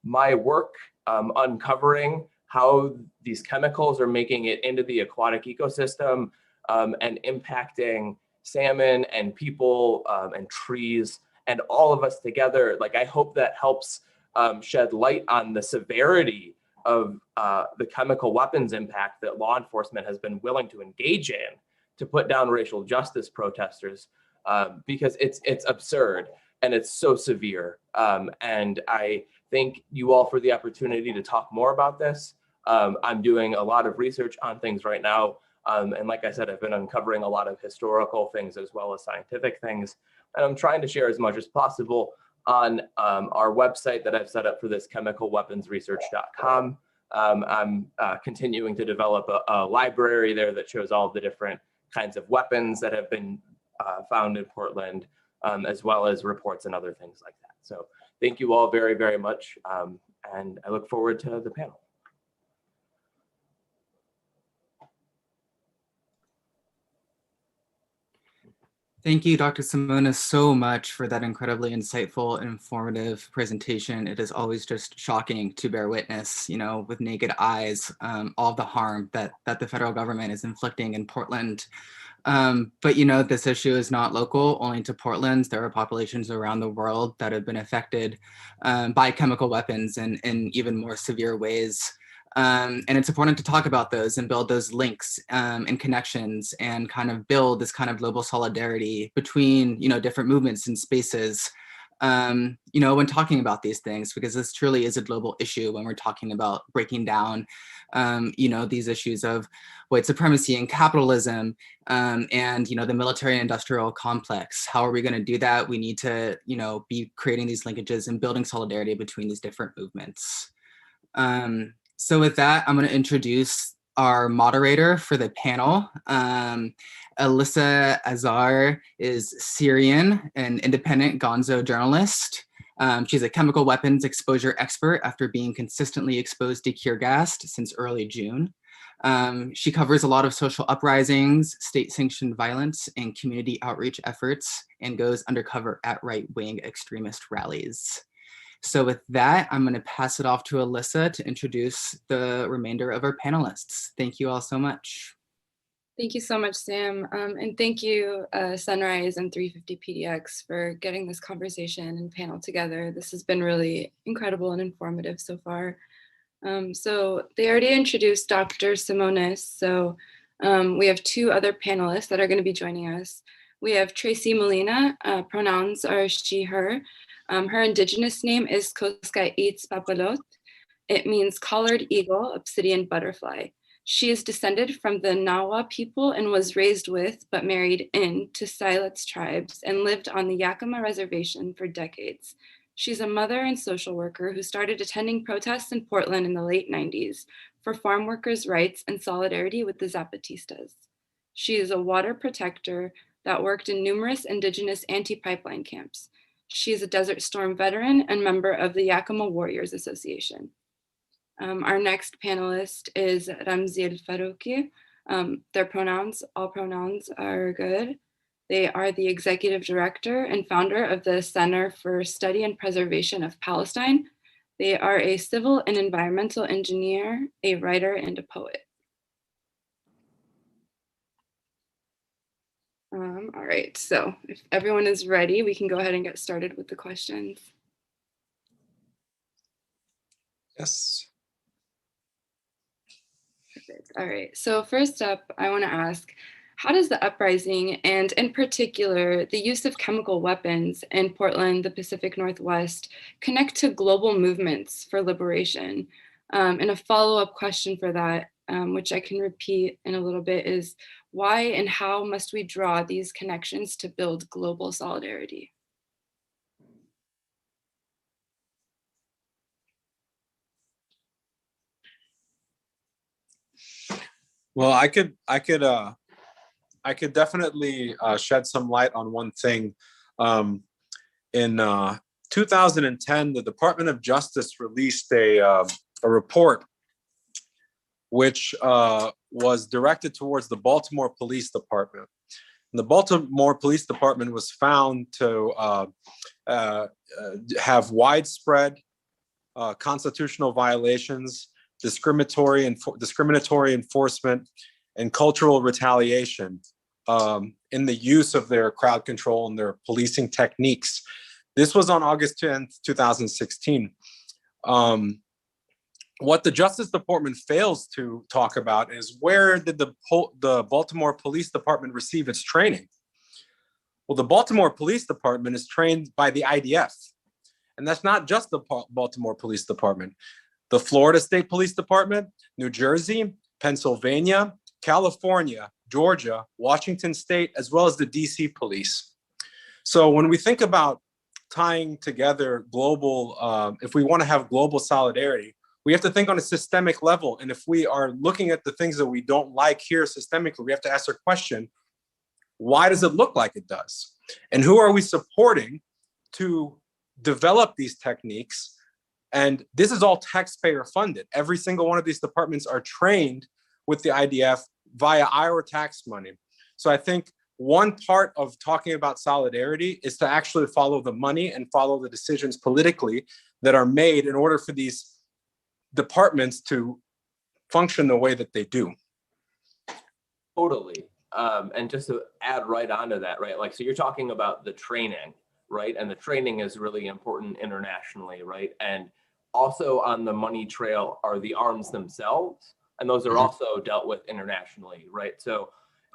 my work uncovering how these chemicals are making it into the aquatic ecosystem and impacting salmon and people and trees and all of us together, like I hope that helps shed light on the severity of the chemical weapons impact that law enforcement has been willing to engage in to put down racial justice protesters, because it's absurd and it's so severe. And I thank you all for the opportunity to talk more about this. I'm doing a lot of research on things right now. And like I said, I've been uncovering a lot of historical things as well as scientific things. And I'm trying to share as much as possible on our website that I've set up for this, chemicalweaponsresearch.com. I'm continuing to develop a library there that shows all the different kinds of weapons that have been found in Portland, as well as reports and other things like that. So thank you all very, very much. And I look forward to the panel. Thank you, Dr. Simona, so much for that incredibly insightful and informative presentation. It is always just shocking to bear witness, you know, with naked eyes, all the harm that the federal government is inflicting in Portland. But, you know, this issue is not local only to Portland. There are populations around the world that have been affected by chemical weapons in even more severe ways. And it's important to talk about those and build those links and connections and kind of build this kind of global solidarity between, you know, different movements and spaces, you know, when talking about these things, because this truly is a global issue when we're talking about breaking down, you know, these issues of white supremacy and capitalism and, you know, the military industrial complex. How are we going to do that? We need to, you know, be creating these linkages and building solidarity between these different movements. So with that, I'm going to introduce our moderator for the panel. Alyssa Azar is Syrian, an independent gonzo journalist. She's a chemical weapons exposure expert after being consistently exposed to tear gas since early June. She covers a lot of social uprisings, state-sanctioned violence, and community outreach efforts, and goes undercover at right-wing extremist rallies. So with that, I'm going to pass it off to Alyssa to introduce the remainder of our panelists. Thank you all so much. Thank you so much, Sam. And thank you, Sunrise and 350 PDX, for getting this conversation and panel together. This has been really incredible and informative so far. So they already introduced Dr. Simonis. So we have two other panelists that are going to be joining us. We have Tracy Molina, pronouns are she, her. Her indigenous name is Koska Eats Papalot. It means collared eagle, obsidian butterfly. She is descended from the Nawa people and was raised with, but married in, to Siletz tribes and lived on the Yakima Reservation for decades. She's a mother and social worker who started attending protests in Portland in the late 90s for farm workers' rights and solidarity with the Zapatistas. She is a water protector that worked in numerous indigenous anti-pipeline camps. She is a Desert Storm veteran and member of the Yakima Warriors Association. Our next panelist is Ramziel Farouki. Their pronouns, all pronouns are good. They are the executive director and founder of the Center for Study and Preservation of Palestine. They are a civil and environmental engineer, a writer, and a poet. All right, so if everyone is ready, we can go ahead and get started with the questions. Yes. Perfect. All right, so first up, I want to ask, how does the uprising, and in particular, the use of chemical weapons in Portland, the Pacific Northwest, connect to global movements for liberation? And a follow-up question for that, which I can repeat in a little bit, is why and how must we draw these connections to build global solidarity? Well, I could definitely shed some light on one thing. In 2010, the Department of Justice released a report which was directed towards the Baltimore Police Department. And the Baltimore Police Department was found to have widespread constitutional violations, discriminatory enforcement, and cultural retaliation in the use of their crowd control and their policing techniques. This was on August 10th, 2016. What the Justice Department fails to talk about is where did the Baltimore Police Department receive its training? Well, the Baltimore Police Department is trained by the IDF. And that's not just the Baltimore Police Department. The Florida State Police Department, New Jersey, Pennsylvania, California, Georgia, Washington State, as well as the DC Police. So when we think about tying together global, if we want to have global solidarity, we have to think on a systemic level. And if we are looking at the things that we don't like here systemically, we have to ask our question, why does it look like it does? And who are we supporting to develop these techniques? And this is all taxpayer funded. Every single one of these departments are trained with the IDF via our tax money. So I think one part of talking about solidarity is to actually follow the money and follow the decisions politically that are made in order for these departments to function the way that they do. Totally. And just to add right onto that, right? Like, so you're talking about the training, right? And the training is really important internationally, right? And also on the money trail are the arms themselves. And those are also dealt with internationally, right? So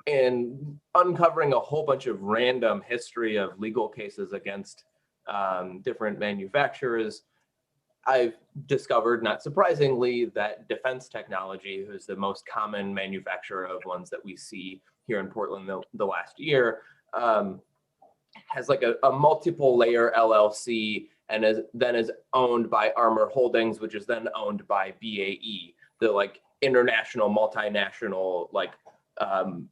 in uncovering a whole bunch of random history of legal cases against different manufacturers, I've discovered, not surprisingly, that defense technology, who's the most common manufacturer of ones that we see here in Portland the last year, has like a multiple layer LLC and then is owned by Armor Holdings, which is then owned by BAE, the like international multinational like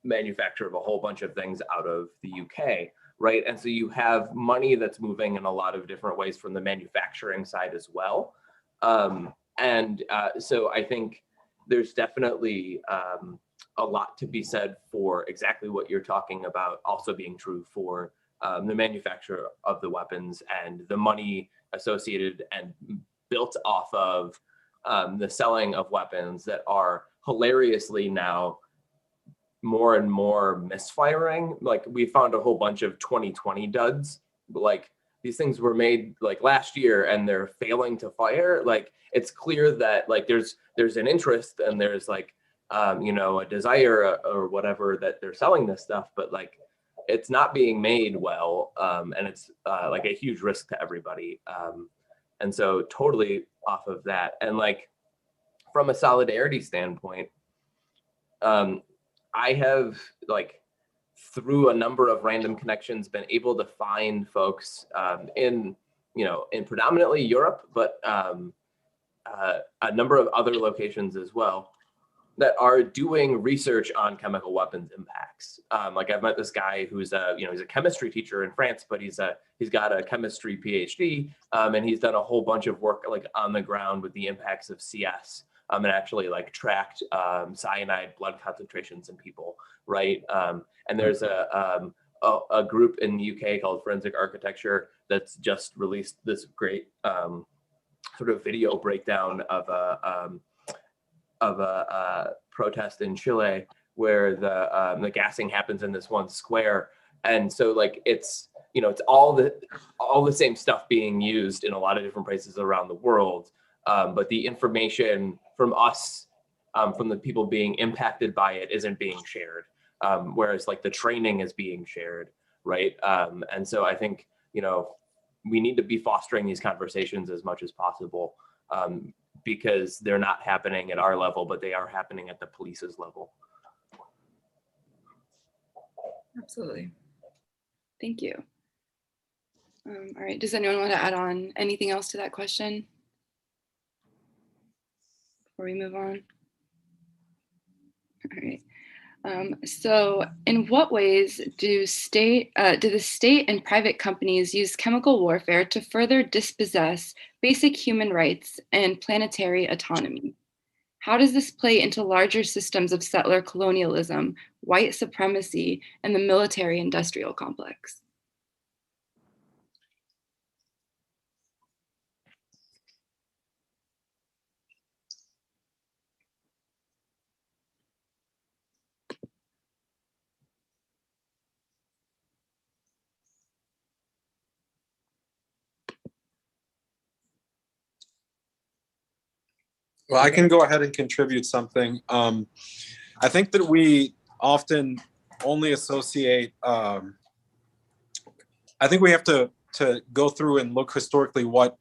manufacturer of a whole bunch of things out of the UK. Right. And so you have money that's moving in a lot of different ways from the manufacturing side as well. So I think there's definitely a lot to be said for exactly what you're talking about also being true for the manufacture of the weapons and the money associated and built off of the selling of weapons that are hilariously now more and more misfiring. Like, we found a whole bunch of 2020 duds, like these things were made like last year and they're failing to fire. Like, it's clear that like there's an interest and there's like you know, a desire or whatever that they're selling this stuff, but like it's not being made well, and it's like a huge risk to everybody. And so totally off of that. And like from a solidarity standpoint, I have like through a number of random connections been able to find folks in, you know, in predominantly Europe, but a number of other locations as well that are doing research on chemical weapons impacts. Like, I've met this guy who's you know, he's a chemistry teacher in France, but he's got a chemistry PhD, and he's done a whole bunch of work like on the ground with the impacts of CS, and actually like tracked cyanide blood concentrations in people, right? And there's a group in the UK called Forensic Architecture that's just released this great sort of video breakdown of a protest in Chile where the gassing happens in this one square. And so like it's, you know, it's all the same stuff being used in a lot of different places around the world. But the information from us, from the people being impacted by it, isn't being shared. Whereas like the training is being shared, right? And so I think, you know, we need to be fostering these conversations as much as possible, because they're not happening at our level, but they are happening at the police's level. Absolutely. Thank you. All right, does anyone want to add on anything else to that question before we move on? All right. So in what ways do the state and private companies use chemical warfare to further dispossess basic human rights and planetary autonomy? How does this play into larger systems of settler colonialism, white supremacy, and the military-industrial complex? Well, I can go ahead and contribute something. I think that we often only associate, I think we have to go through and look historically what,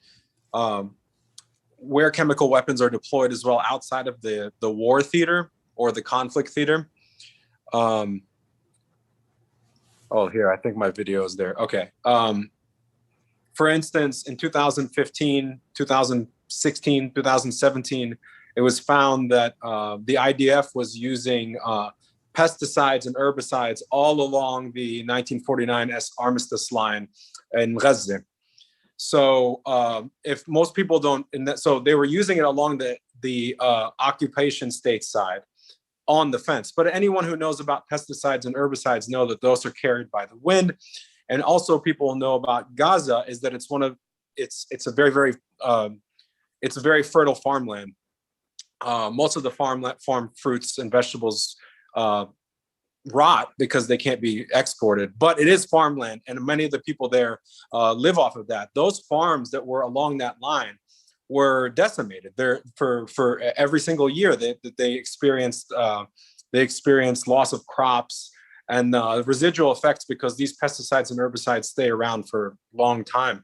where chemical weapons are deployed as well outside of the war theater or the conflict theater. Oh, here, I think my video is there. Okay. For instance, in 2015, 2016, 2017, it was found that the IDF was using pesticides and herbicides all along the 1949 armistice line in Gaza. So if most people don't, so they were using it along the occupation state side on the fence. But anyone who knows about pesticides and herbicides know that those are carried by the wind. And also people know about Gaza is that it's a very fertile farmland. Most of the farm fruits and vegetables rot because they can't be exported, but it is farmland, and many of the people there live off of that. Those farms that were along that line were decimated. They're for every single year they experienced loss of crops and residual effects because these pesticides and herbicides stay around for a long time.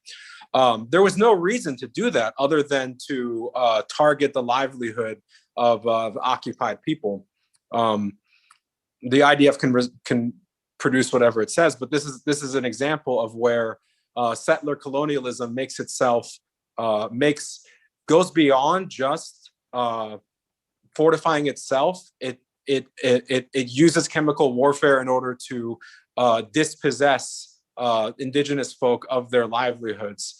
There was no reason to do that other than to target the livelihood of occupied people. The IDF can produce whatever it says, but this is an example of where settler colonialism goes beyond just fortifying itself. It uses chemical warfare in order to dispossess indigenous folk of their livelihoods,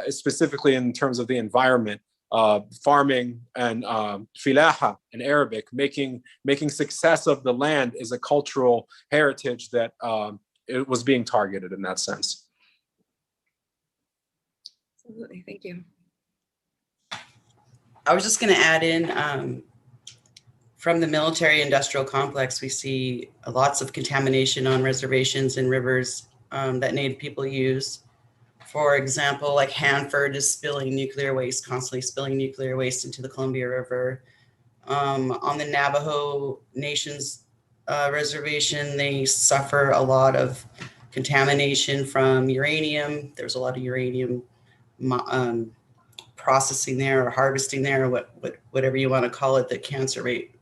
specifically in terms of the environment, farming and filaha in Arabic, making success of the land is a cultural heritage that it was being targeted in that sense. Absolutely, thank you. I was just going to add in, from the military industrial complex, we see lots of contamination on reservations and rivers that Native people use. For example, like Hanford is spilling nuclear waste, constantly spilling nuclear waste into the Columbia River. On the Navajo Nation's reservation, they suffer a lot of contamination from uranium. There's a lot of uranium processing there or harvesting there, or whatever you want to call it. The cancer rate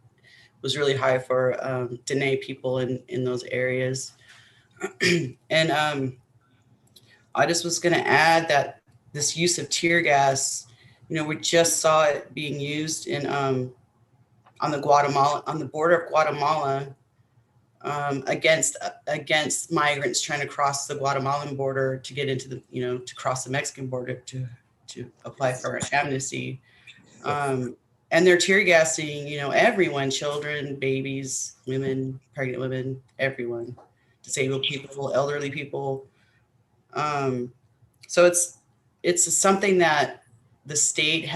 was really high for Dene people in those areas. And I just was going to add that this use of tear gas, we just saw it being used in on the border of Guatemala, against migrants trying to cross the Guatemalan border to get into the, to cross the Mexican border to apply for amnesty. And they're tear gassing, everyone, children, babies, women, pregnant women, everyone, disabled people, elderly people. So it's something that the state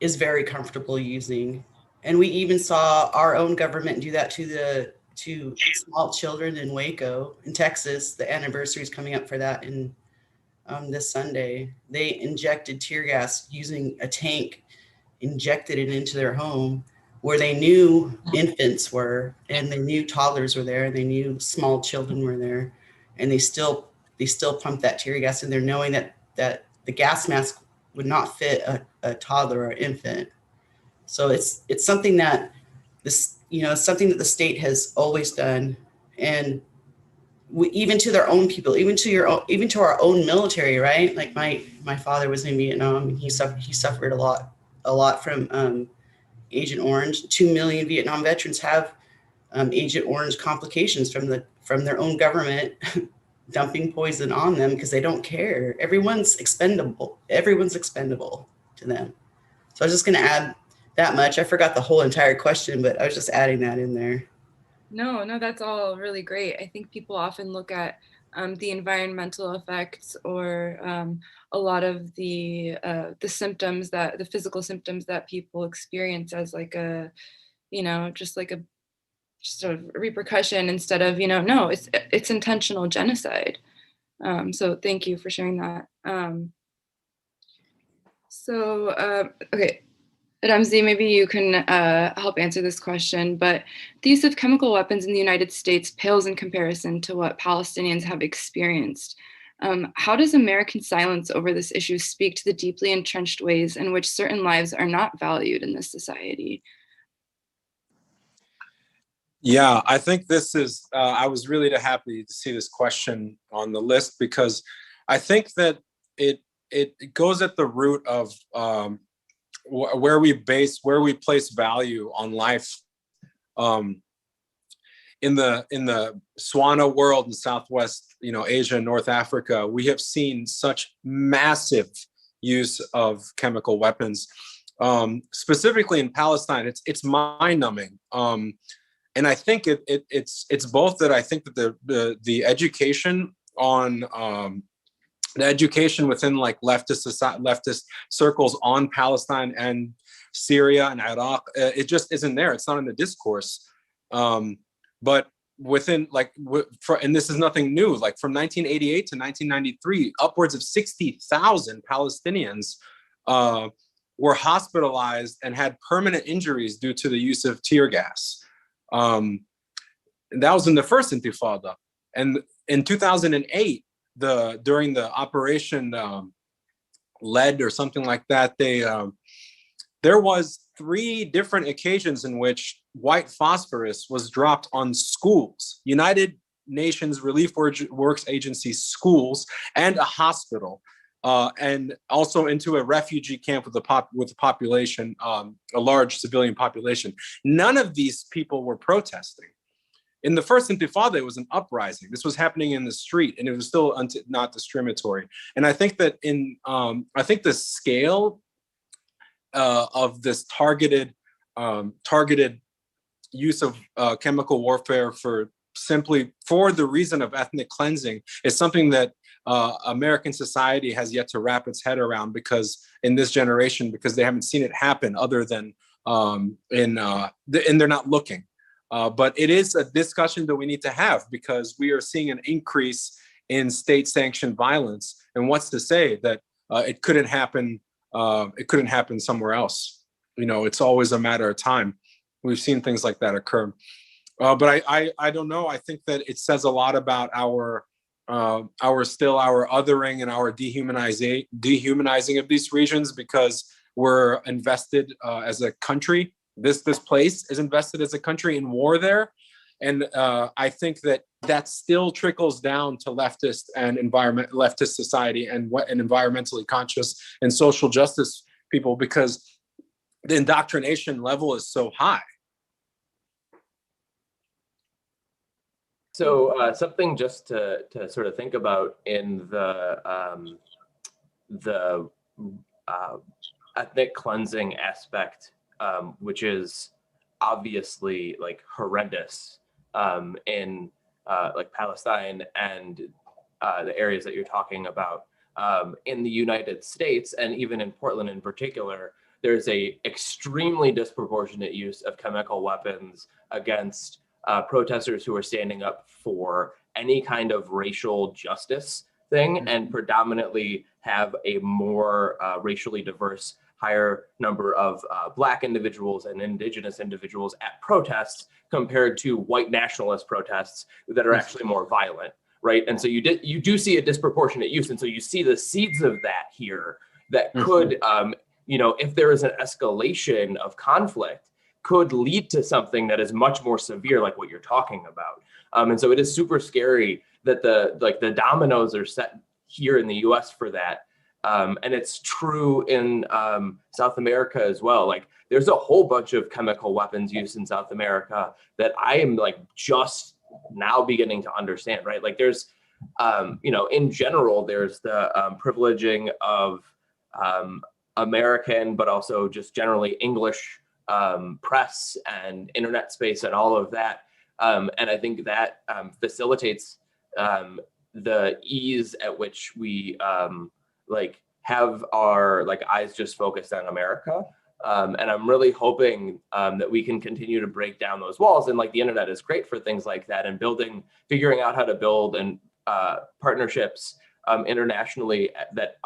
is very comfortable using. And we even saw our own government do that to small children in Waco, in Texas. The anniversary is coming up for that in this Sunday. They injected tear gas using a tank, injected it into their home where they knew infants were, and they knew toddlers were there, and they knew small children were there, and they still pumped that tear gas in there, knowing that the gas mask would not fit a toddler or infant. So it's something that something that the state has always done, and even to their own people, even to our own military, right? Like my father was in Vietnam, and he suffered a lot from Agent Orange. 2 million Vietnam veterans have Agent Orange complications from their own government dumping poison on them because they don't care. Everyone's expendable to them. So I was just going to add that much. I forgot the whole entire question, but I was just adding that in there. No, that's all really great. I think people often look at the environmental effects or a lot of the symptoms, the physical symptoms that people experience as like just a repercussion, instead of, no, it's intentional genocide. So thank you for sharing that. Okay. Ramzi, maybe you can help answer this question, but the use of chemical weapons in the United States pales in comparison to what Palestinians have experienced. How does American silence over this issue speak to the deeply entrenched ways in which certain lives are not valued in this society? Yeah, I think this is, I was really happy to see this question on the list, because I think that it goes at the root of where we place value on life. In the Swana world in Southwest, Asia and North Africa, we have seen such massive use of chemical weapons. Specifically in Palestine, it's mind-numbing. And I think it's both that I think that the education on the education within like leftist circles on Palestine and Syria and Iraq, it just isn't there. It's not in the discourse. But within and this is nothing new, like from 1988 to 1993, upwards of 60,000 Palestinians were hospitalized and had permanent injuries due to the use of tear gas. And that was in the first Intifada. And in 2008, during the Operation Lead or something like that, there was 3 different occasions in which white phosphorus was dropped on schools, United Nations Relief Works Agency schools, and a hospital, and also into a refugee camp with a population, a large civilian population. None of these people were protesting. In the first Intifada, it was an uprising. This was happening in the street, and it was still not discriminatory. And I think that I think the scale of this targeted use of chemical warfare for the reason of ethnic cleansing is something that American society has yet to wrap its head around, because in this generation, because they haven't seen it happen other than and they're not looking. But it is a discussion that we need to have, because we are seeing an increase in state-sanctioned violence. And what's to say that it couldn't happen? It couldn't happen somewhere else. It's always a matter of time. We've seen things like that occur. But I don't know. I think that it says a lot about our othering and our dehumanizing of these regions, because we're invested as a country. This place is invested as a country in war there. And I think that still trickles down to leftist society and environmentally conscious and social justice people, because the indoctrination level is so high. So something just to sort of think about in the ethnic cleansing aspect, which is obviously like horrendous in like Palestine and the areas that you're talking about in the United States, and even in Portland in particular, there's a extremely disproportionate use of chemical weapons against protesters who are standing up for any kind of racial justice thing, and predominantly have a more racially diverse, higher number of Black individuals and Indigenous individuals at protests compared to white nationalist protests that are actually more violent, right? And so you do see a disproportionate use, and so you see the seeds of that here that could, if there is an escalation of conflict, could lead to something that is much more severe, like what you're talking about. And so it is super scary that the dominoes are set here in the US for that. And it's true in South America as well. Like there's a whole bunch of chemical weapons used in South America that I am like just now beginning to understand, right? Like there's, in general, there's the privileging of American, but also just generally English press and internet space and all of that. And I think that facilitates the ease at which we have our eyes just focused on America. And I'm really hoping that we can continue to break down those walls. And the internet is great for things like that, and figuring out how to build and partnerships internationally that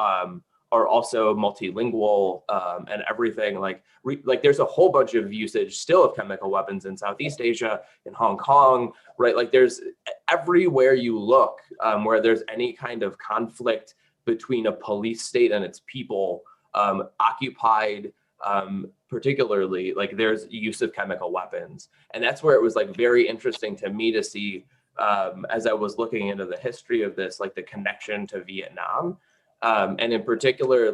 are also multilingual and everything. There's a whole bunch of usage still of chemical weapons in Southeast Asia, in Hong Kong, right? Like there's everywhere you look where there's any kind of conflict between a police state and its people, occupied particularly, there's use of chemical weapons. And that's where it was very interesting to me to see as I was looking into the history of this, the connection to Vietnam. And in particular,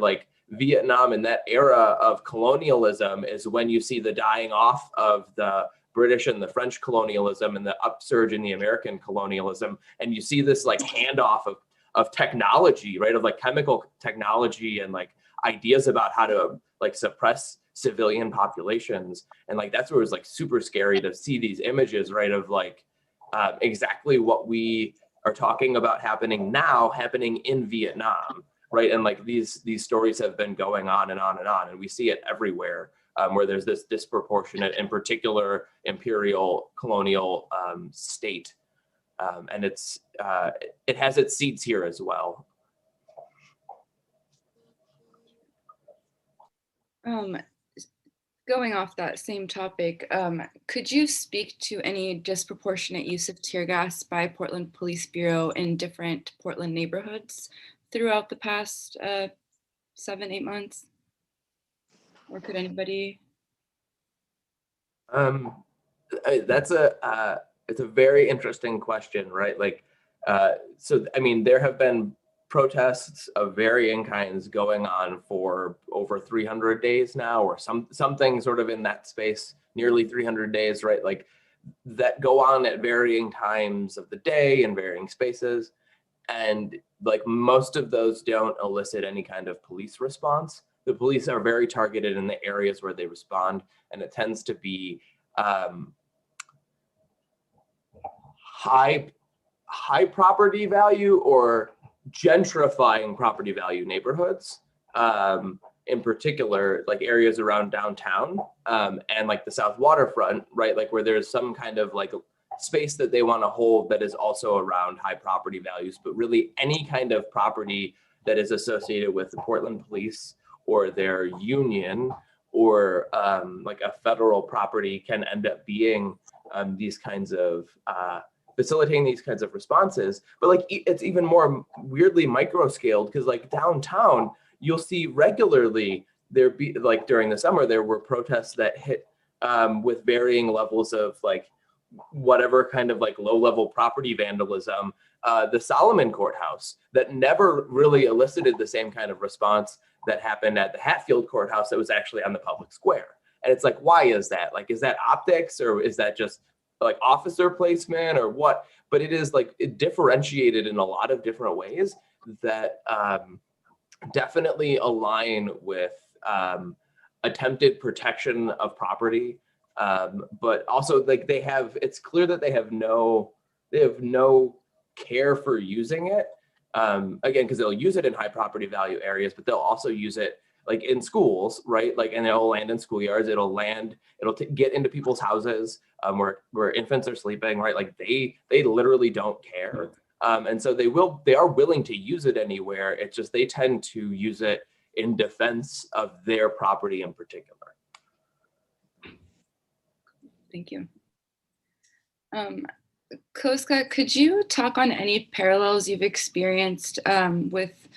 Vietnam in that era of colonialism is when you see the dying off of the British and the French colonialism and the upsurge in the American colonialism. And you see this handoff of technology, right? Of chemical technology and ideas about how to suppress civilian populations. And that's where it was super scary to see these images, right? Of exactly what we are talking about happening in Vietnam, right? And these stories have been going on and on and on, and we see it everywhere where there's this disproportionate, in particular, imperial colonial state, and it has its seeds here as well. Going off that same topic, could you speak to any disproportionate use of tear gas by Portland Police Bureau in different Portland neighborhoods throughout the past 7-8 months? Or could anybody? It's a very interesting question, right? So I mean, there have been protests of varying kinds going on for over 300 days now, or something sort of in that space, nearly 300 days, right? That go on at varying times of the day in varying spaces. And most of those don't elicit any kind of police response. the police are very targeted in the areas where they respond, and it tends to be high property value or gentrifying property value neighborhoods. In particular, like areas around downtown and like the South Waterfront, right? Like where there's some kind of like space that they want to hold that is also around high property values, but really any kind of property that is associated with the Portland Police or their union or like a federal property can end up being these kinds of facilitating these kinds of responses. But like it's even more weirdly micro scaled because like downtown, you'll see regularly there be like during the summer, there were protests that hit with varying levels of like whatever kind of like low level property vandalism, the Solomon Courthouse that never really elicited the same kind of response that happened at the Hatfield Courthouse that was actually on the public square. And it's like, why is that? Like, is that optics or is that just like officer placement or what? But it is like it differentiated in a lot of different ways that definitely align with attempted protection of property. But also like it's clear that they have no care for using it. Again, because they'll use it in high property value areas, but they'll also use it like in schools, right? Like, and it'll land in schoolyards, it'll get into people's houses where infants are sleeping, right? Like they literally don't care. And so they are willing to use it anywhere. It's just, they tend to use it in defense of their property in particular. Thank you. Koska, could you talk on any parallels you've experienced with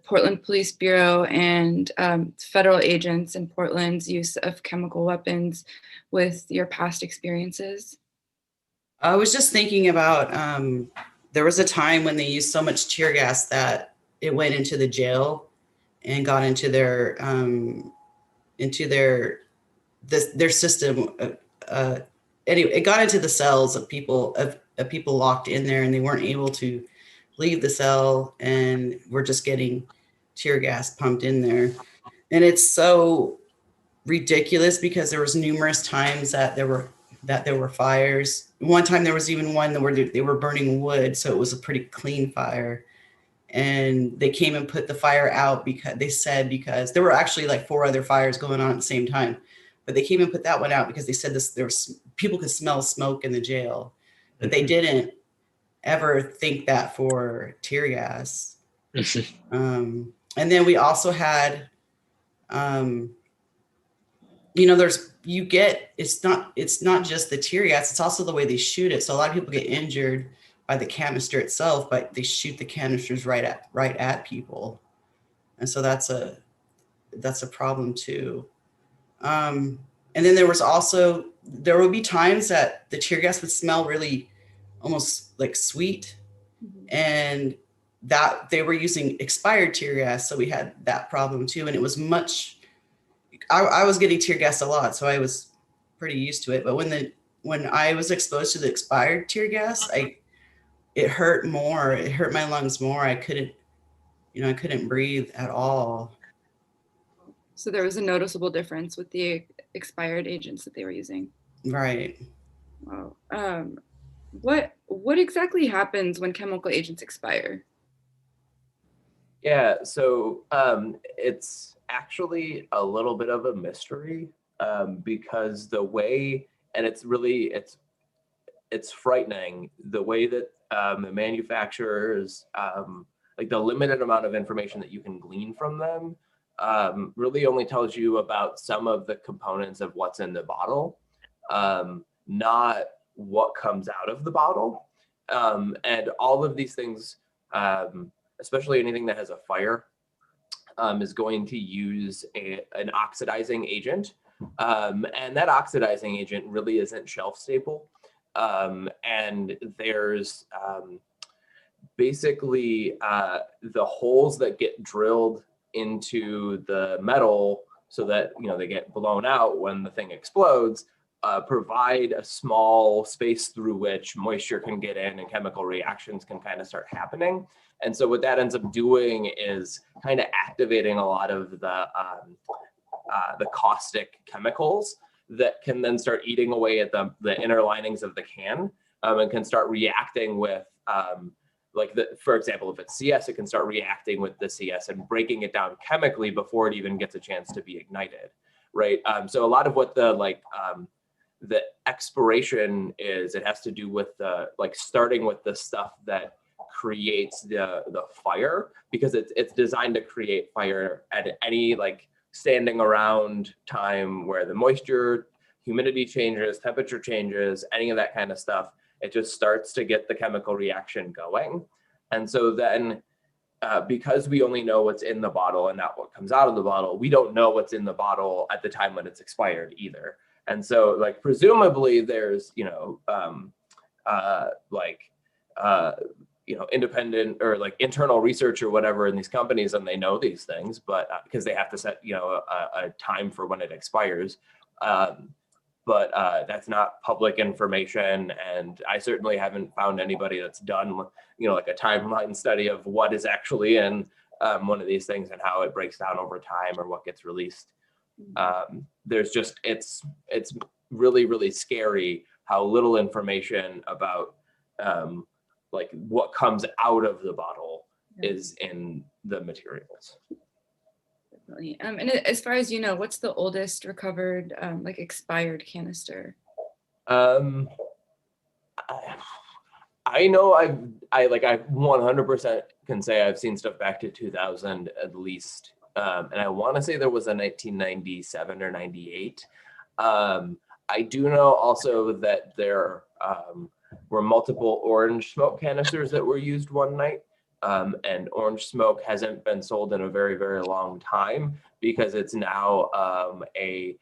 Portland Police Bureau and federal agents in Portland's use of chemical weapons with your past experiences? I was just thinking about, there was a time when they used so much tear gas that it went into the jail and got into their system. Anyway, it got into the cells of people locked in there, and they weren't able to leave the cell, and we're just getting tear gas pumped in there. And it's so ridiculous because there was numerous times that there were fires. One time there was even one where they were burning wood, so it was a pretty clean fire. And they came and put the fire out because there were actually like 4 other fires going on at the same time. But they came and put that one out because they said people could smell smoke in the jail, but they didn't ever think that for tear gas. And then we also had, it's not just the tear gas, it's also the way they shoot it. So a lot of people get injured by the canister itself, but they shoot the canisters right at people. And so that's a problem too. And then there would be times that the tear gas would smell really almost like sweet, and that they were using expired tear gas. So we had that problem too. And it was I was getting tear gas a lot, so I was pretty used to it. But when I was exposed to the expired tear gas, it hurt more. It hurt my lungs more. I couldn't breathe at all. So there was a noticeable difference with the expired agents that they were using. Right. Wow. What exactly happens when chemical agents expire? Yeah, so it's actually a little bit of a mystery because the way, and it's frightening, the way that the manufacturers, like the limited amount of information that you can glean from them really only tells you about some of the components of what's in the bottle, not what comes out of the bottle. And all of these things, especially anything that has a fire, is going to use an oxidizing agent. And that oxidizing agent really isn't shelf stable. And there's basically the holes that get drilled into the metal so that they get blown out when the thing explodes provide a small space through which moisture can get in and chemical reactions can kind of start happening. And so what that ends up doing is kind of activating a lot of the caustic chemicals that can then start eating away at the inner linings of the can, and can start reacting with, for example, if it's CS, it can start reacting with the CS and breaking it down chemically before it even gets a chance to be ignited, right? So a lot of what the expiration is, it has to do with starting with the stuff that creates the fire, because it's designed to create fire at any standing around time where the moisture, humidity changes, temperature changes, any of that kind of stuff. It just starts to get the chemical reaction going. And so then because we only know what's in the bottle and not what comes out of the bottle, we don't know what's in the bottle at the time when it's expired either. And so presumably there's, independent or internal research or whatever in these companies, and they know these things, but because they have to set, a time for when it expires. But that's not public information. And I certainly haven't found anybody that's done, a timeline study of what is actually in one of these things and how it breaks down over time or what gets released. There's just, it's really, really scary how little information about what comes out of the bottle is in the materials. Definitely. And as far as you know, what's the oldest recovered expired canister? I know I 100% can say I've seen stuff back to 2000 at least. And I want to say there was a 1997 or 98. I do know also that there were multiple orange smoke canisters that were used one night. And orange smoke hasn't been sold in a very, very long time because it's now a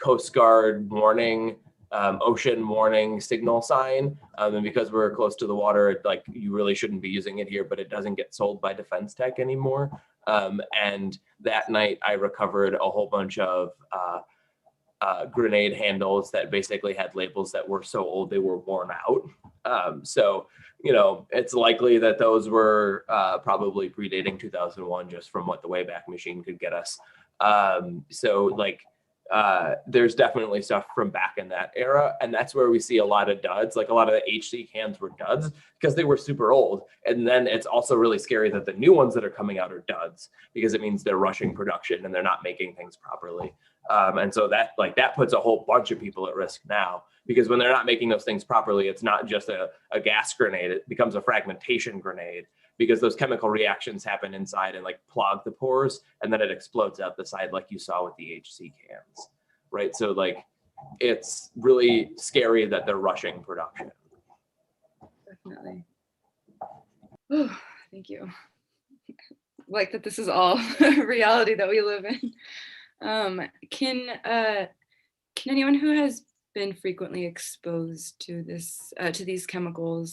Coast Guard warning, ocean warning signal sign. And because we're close to the water, you really shouldn't be using it here, but it doesn't get sold by Defense Tech anymore. And that night I recovered a whole bunch of grenade handles that basically had labels that were so old they were worn out. So, it's likely that those were probably predating 2001 just from what the Wayback Machine could get us. There's definitely stuff from back in that era. And that's where we see a lot of duds. A lot of the HC cans were duds because they were super old. And then it's also really scary that the new ones that are coming out are duds because it means they're rushing production and they're not making things properly. And so that puts a whole bunch of people at risk now, because when they're not making those things properly, it's not just a gas grenade, it becomes a fragmentation grenade, because those chemical reactions happen inside and clog the pores, and then it explodes out the side like you saw with the HC cans, right? So it's really scary that they're rushing production. Definitely. Oh, thank you. That this is all reality that we live in. Can anyone who has been frequently exposed to these chemical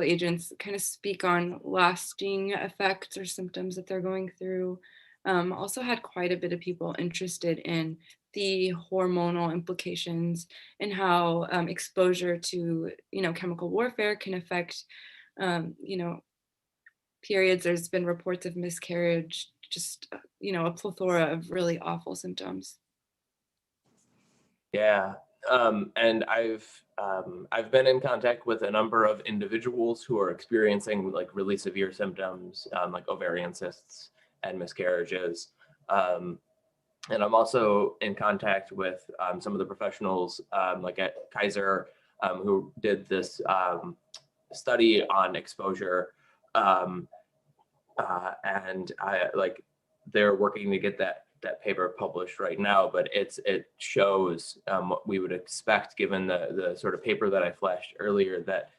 agents kind of speak on lasting effects or symptoms that they're going through? Also had quite a bit of people interested in the hormonal implications and how exposure to chemical warfare can affect periods. There's been reports of miscarriage, just a plethora of really awful symptoms. Yeah, and I've been in contact with a number of individuals who are experiencing really severe symptoms, like ovarian cysts and miscarriages. And I'm also in contact with some of the professionals at Kaiser who did this study on exposure. And they're working to get that paper published right now, but it shows what we would expect given the sort of paper that I flashed earlier that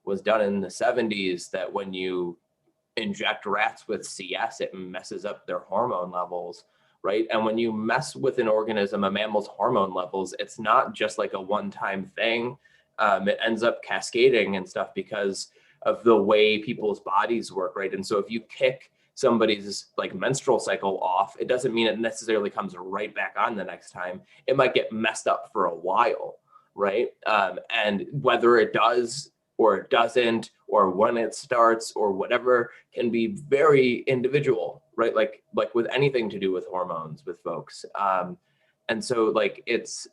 was done in the 70s, that when you inject rats with CS, it messes up their hormone levels, right? And when you mess with an organism, a mammal's hormone levels, it's not just a one-time thing. It ends up cascading and stuff because of the way people's bodies work, right? And so if you kick somebody's like menstrual cycle off, it doesn't mean it necessarily comes right back on the next time. It might get messed up for a while, right? And whether it does or it doesn't, or when it starts or whatever, can be very individual, right? Like with anything to do with hormones with folks. And so like it's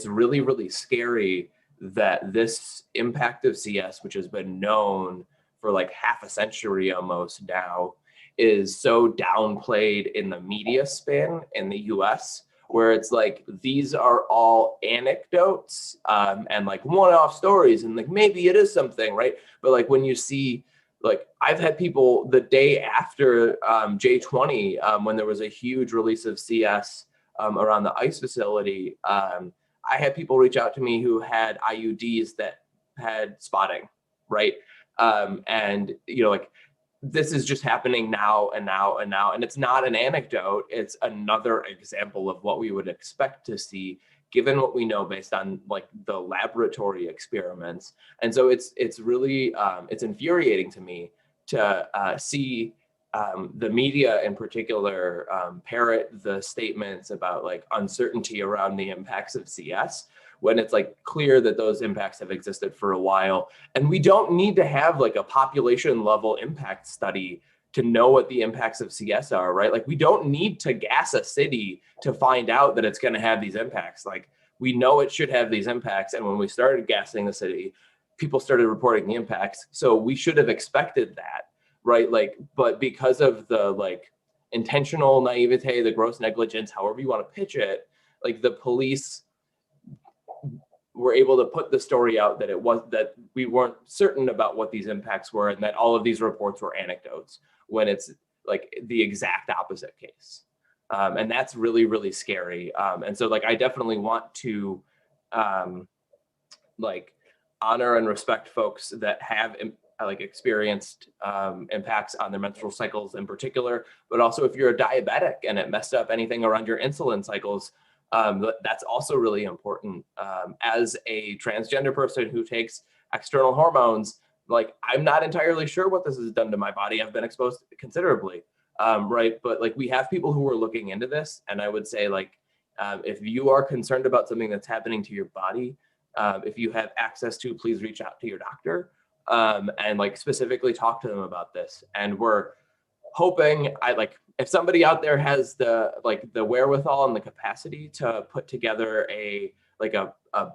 really, really scary that this impact of CS, which has been known for like half a century almost now, is so downplayed in the media spin in the US, where it's like, these are all anecdotes and like one-off stories, and like maybe it is something, right? But like when you see, like I've had people the day after J20, when there was a huge release of CS around the ICE facility, I had people reach out to me who had IUDs that had spotting, right? And you know, like this is just happening now and now and now, and it's not an anecdote. It's another example of what we would expect to see, given what we know based on like the laboratory experiments. And so it's really it's infuriating to me to see the media in particular parrot the statements about like uncertainty around the impacts of CS, when it's like clear that those impacts have existed for a while. And we don't need to have like a population level impact study to know what the impacts of CS are, right? Like we don't need to gas a city to find out that it's going to have these impacts. Like we know it should have these impacts. And when we started gassing the city, people started reporting the impacts. So we should have expected that, right? Like, but because of the like intentional naivete, the gross negligence, however you want to pitch it, like the police were able to put the story out that it was that we weren't certain about what these impacts were, and that all of these reports were anecdotes, when it's like the exact opposite case. And that's really, really scary. And so like I definitely want to like honor and respect folks that have like experienced impacts on their menstrual cycles in particular, but also if you're a diabetic and it messed up anything around your insulin cycles, that's also really important. As a transgender person who takes external hormones, like I'm not entirely sure what this has done to my body. I've been exposed considerably, right? But like we have people who are looking into this, and I would say like, if you are concerned about something that's happening to your body, if you have access to, please reach out to your doctor and like specifically talk to them about this. And we're hoping, if somebody out there has the wherewithal and the capacity to put together a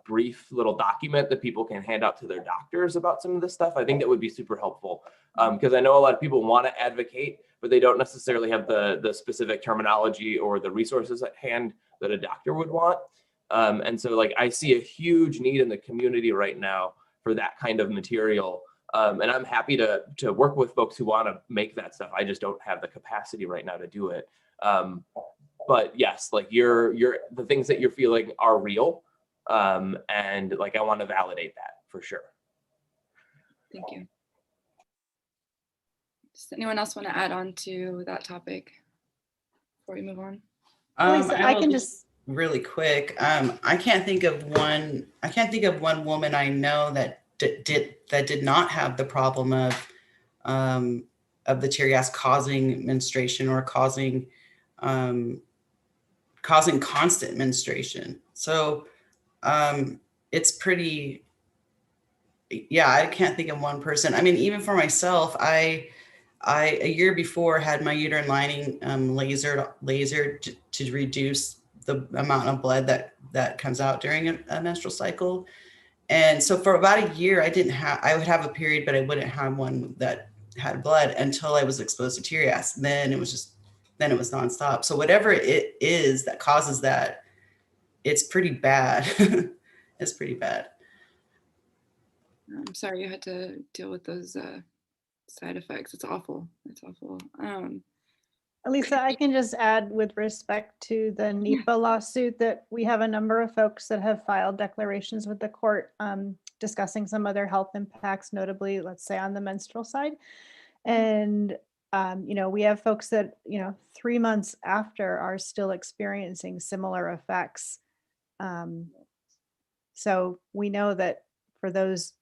brief little document that people can hand out to their doctors about some of this stuff, I think that would be super helpful. Because I know a lot of people want to advocate, but they don't necessarily have the specific terminology or the resources at hand that a doctor would want. And so like I see a huge need in the community right now for that kind of material. And I'm happy to work with folks who want to make that stuff. I just don't have the capacity right now to do it. But yes, like the things that you're feeling are real. And like I want to validate that for sure. Thank you. Does anyone else want to add on to that topic before we move on? Lisa, I can just really quick. I can't think of one woman I know that did not have the problem of the tear gas causing menstruation or causing constant menstruation. So it's pretty, yeah, I can't think of one person. I mean, even for myself, I a year before had my uterine lining lasered to reduce the amount of blood that comes out during a menstrual cycle. And so for about a year, I would have a period, but I wouldn't have one that had blood until I was exposed to tear gas. Then it was nonstop. So whatever it is that causes that, it's pretty bad. It's pretty bad. I'm sorry you had to deal with those side effects. It's awful. It's awful. Lisa, I can just add with respect to the NEPA lawsuit that we have a number of folks that have filed declarations with the court discussing some of their health impacts, notably, let's say on the menstrual side. And, we have folks that, 3 months after are still experiencing similar effects. So we know that for those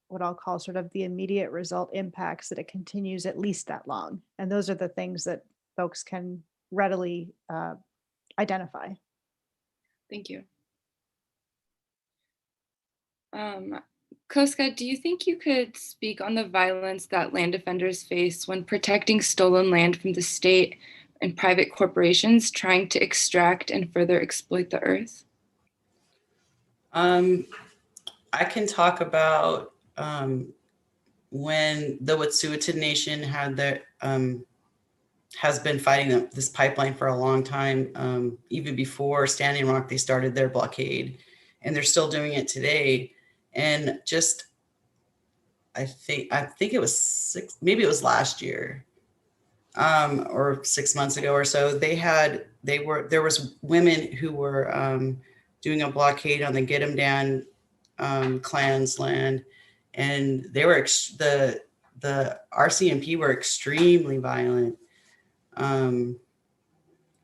what I'll call sort of the immediate result impacts, that it continues at least that long. And those are the things that folks can readily identify. Thank you. Koska, do you think you could speak on the violence that land defenders face when protecting stolen land from the state and private corporations trying to extract and further exploit the earth? I can talk about when the Wet'suwet'en Nation had their has been fighting this pipeline for a long time. Even before Standing Rock, they started their blockade, and they're still doing it today. And just, I think it was maybe it was last year, or 6 months ago or so. There was women who were doing a blockade on the Get 'em Down clan's land, and they were the RCMP were extremely violent.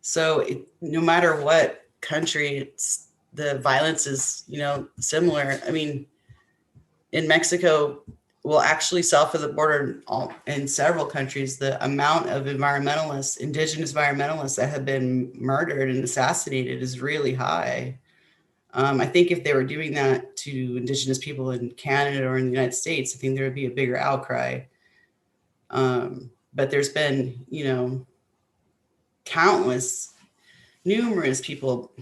So no matter what country, the violence is, similar. I mean, in Mexico, well, actually south of the border, in several countries, the amount of indigenous environmentalists that have been murdered and assassinated is really high. I think if they were doing that to indigenous people in Canada or in the United States, I think there would be a bigger outcry. But there's been, numerous people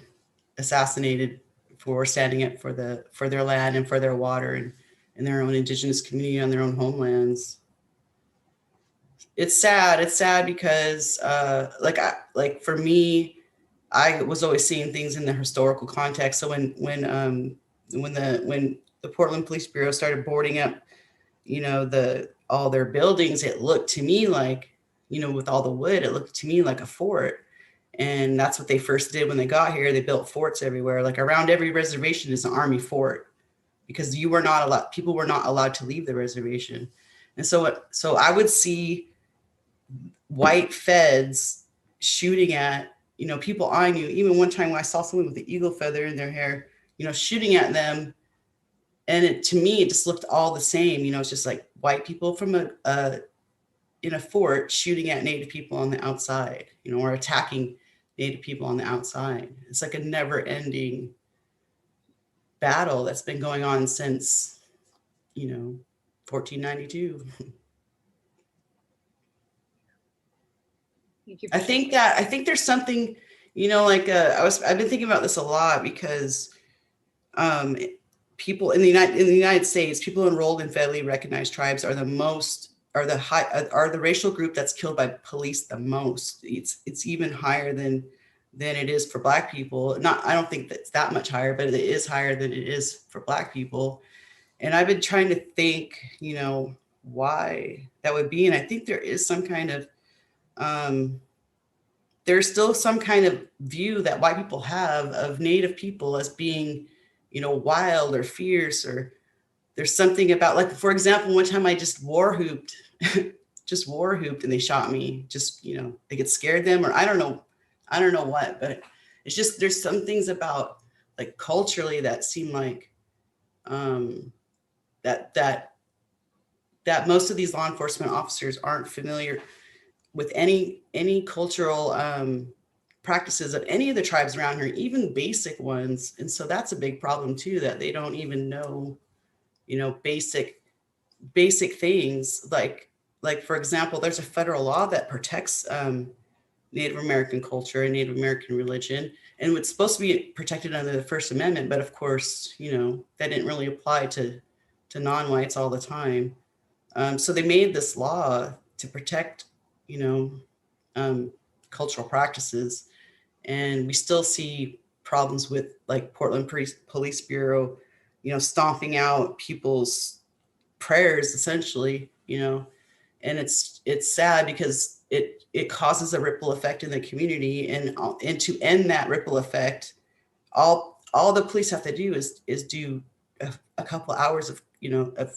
assassinated for standing up for their land and for their water and in their own indigenous community on their own homelands. It's sad. It's sad because, for me, I was always seeing things in the historical context. So when the Portland Police Bureau started boarding up, all their buildings, it looked to me like, with all the wood, it looked to me like a fort. And that's what they first did when they got here. They built forts everywhere. Like around every reservation is an Army fort, because people were not allowed to leave the reservation. And so I would see white feds shooting at, people I knew. Even one time when I saw someone with the eagle feather in their hair, shooting at them. And to me, it just looked all the same. It's just like white people from in a fort shooting at Native people on the outside, or attacking Native people on the outside. It's like a never ending battle that's been going on since, 1492. I think there's something, I've been thinking about this a lot, because people in the United States, people enrolled in federally recognized tribes are the racial group that's killed by police the most. It's even higher than it is for Black people. I don't think that's that much higher, but it is higher than it is for Black people. And I've been trying to think, why that would be. And I think there is some kind of there's still some kind of view that white people have of Native people as being, wild or fierce, or there's something about, like, for example, one time I just war hooped and they shot me. Just, they get scared them, or I don't know what, but it's just, there's some things about, like, culturally that seem like that most of these law enforcement officers aren't familiar with any cultural practices of any of the tribes around here, even basic ones. And so that's a big problem too, that they don't even know, basic things. Like for example, there's a federal law that protects Native American culture and Native American religion, and it's supposed to be protected under the First Amendment. But of course, that didn't really apply to non-whites all the time. So they made this law to protect, cultural practices. And we still see problems with, like, Portland Police Bureau, stomping out people's prayers, essentially, and it's sad, because it causes a ripple effect in the community. And to end that ripple effect, all the police have to do is do a couple hours of, of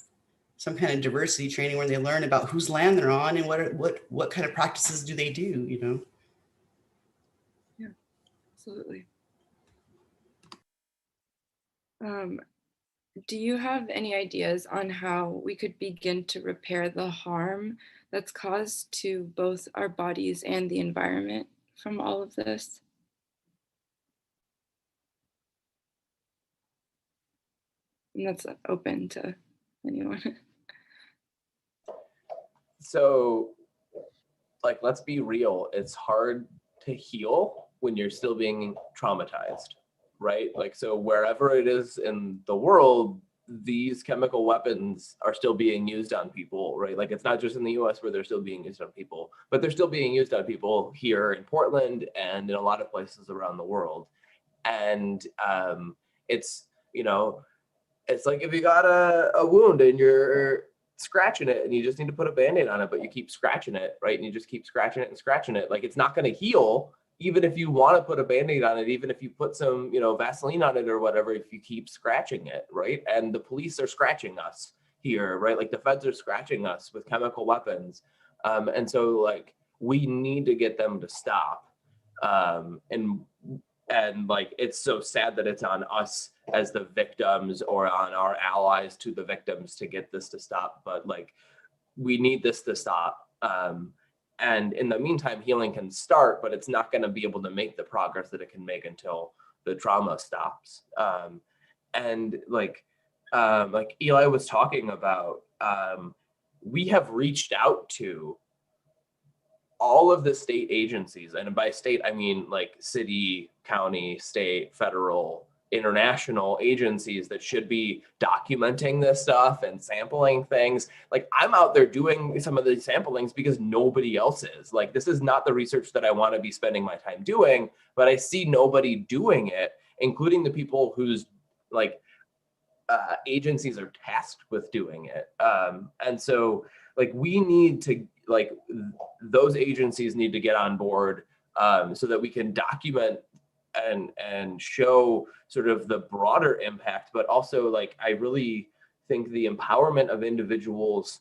some kind of diversity training, where they learn about whose land they're on and what kind of practices do they do, Absolutely. do you have any ideas on how we could begin to repair the harm that's caused to both our bodies and the environment from all of this? And that's open to anyone. So, like, let's be real. It's hard to heal when you're still being traumatized, right? Like, so wherever it is in the world, these chemical weapons are still being used on people, right? Like, it's not just in the US where they're still being used on people, but they're still being used on people here in Portland and in a lot of places around the world. And it's, you know, it's like if you got a wound and you're scratching it and you just need to put a Band-Aid on it, but you keep scratching it, right? And you just keep scratching it and scratching it. Like, it's not going to heal, even if you want to put a Band-Aid on it, even if you put some, you know, Vaseline on it or whatever, if you keep scratching it, right? And the police are scratching us here, right? Like, the feds are scratching us with chemical weapons. And so, like, we need to get them to stop. And like, it's so sad that it's on us as the victims or on our allies to the victims to get this to stop, but like, we need this to stop. And in the meantime, healing can start, but it's not going to be able to make the progress that it can make until the trauma stops. And like Eli was talking about, we have reached out to all of the state agencies, and by state, I mean like city, county, state, federal, international agencies that should be documenting this stuff and sampling things. Like, I'm out there doing some of these samplings because nobody else is. Like, this is not the research that I want to be spending my time doing, but I see nobody doing it, including the people whose like agencies are tasked with doing it. And so like, we need to, like, those agencies need to get on board so that we can document and show sort of the broader impact, but also, like, I really think the empowerment of individuals,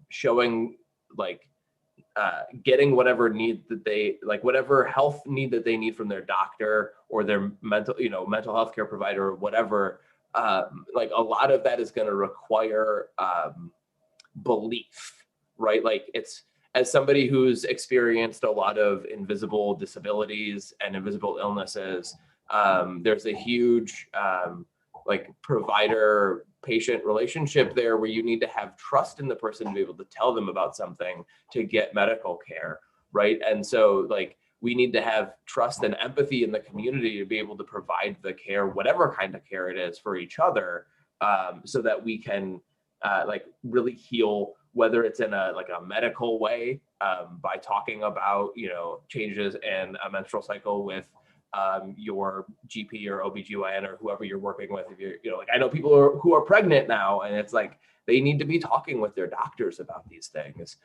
showing like getting whatever need that they like, whatever health need that they need from their doctor or their mental health care provider or whatever. Like, a lot of that is going to require belief, right? Like, it's, as somebody who's experienced a lot of invisible disabilities and invisible illnesses, there's a huge like provider patient relationship there where you need to have trust in the person to be able to tell them about something to get medical care, right? And so like, we need to have trust and empathy in the community to be able to provide the care, whatever kind of care it is, for each other, so that we can like really heal, whether it's in a medical way, by talking about, you know, changes in a menstrual cycle with your GP or OBGYN or whoever you're working with. If you're, you know, like, I know people who are pregnant now, and it's like, they need to be talking with their doctors about these things,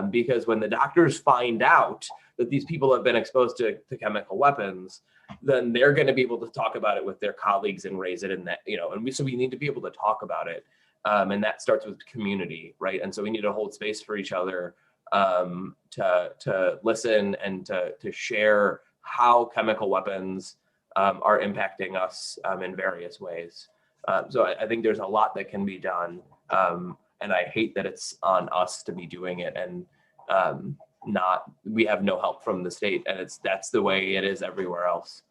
because when the doctors find out that these people have been exposed to chemical weapons, then they're going to be able to talk about it with their colleagues and raise it in that, you know, and so we need to be able to talk about it. And that starts with community, right? And so we need to hold space for each other, to listen and to share how chemical weapons are impacting us in various ways. So I think there's a lot that can be done. And I hate that it's on us to be doing it, and we have no help from the state, and that's the way it is everywhere else.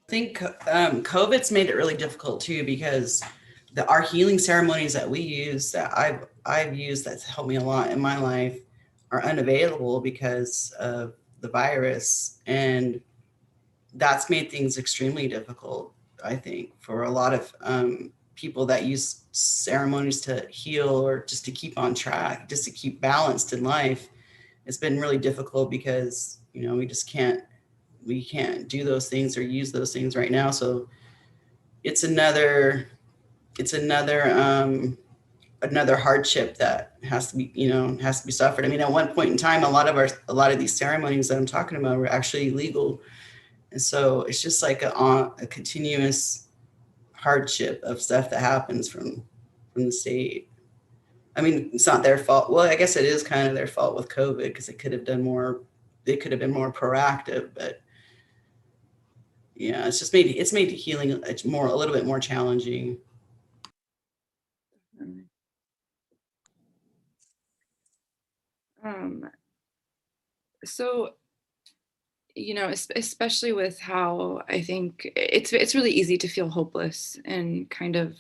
I think COVID's made it really difficult too, because our healing ceremonies that we use, that I've used, that's helped me a lot in my life, are unavailable because of the virus, and that's made things extremely difficult, I think, for a lot of people that use ceremonies to heal or just to keep on track, just to keep balanced in life. It's been really difficult because, you know, we can't do those things or use those things right now. So it's another hardship that has to be suffered. I mean, at one point in time, a lot of these ceremonies that I'm talking about were actually illegal. And so it's just like a continuous hardship of stuff that happens from the state. I mean, it's not their fault. Well, I guess it is kind of their fault with COVID, because they could have been more proactive, but Yeah, it's made healing a little bit more challenging. So, especially with how I think it's really easy to feel hopeless and kind of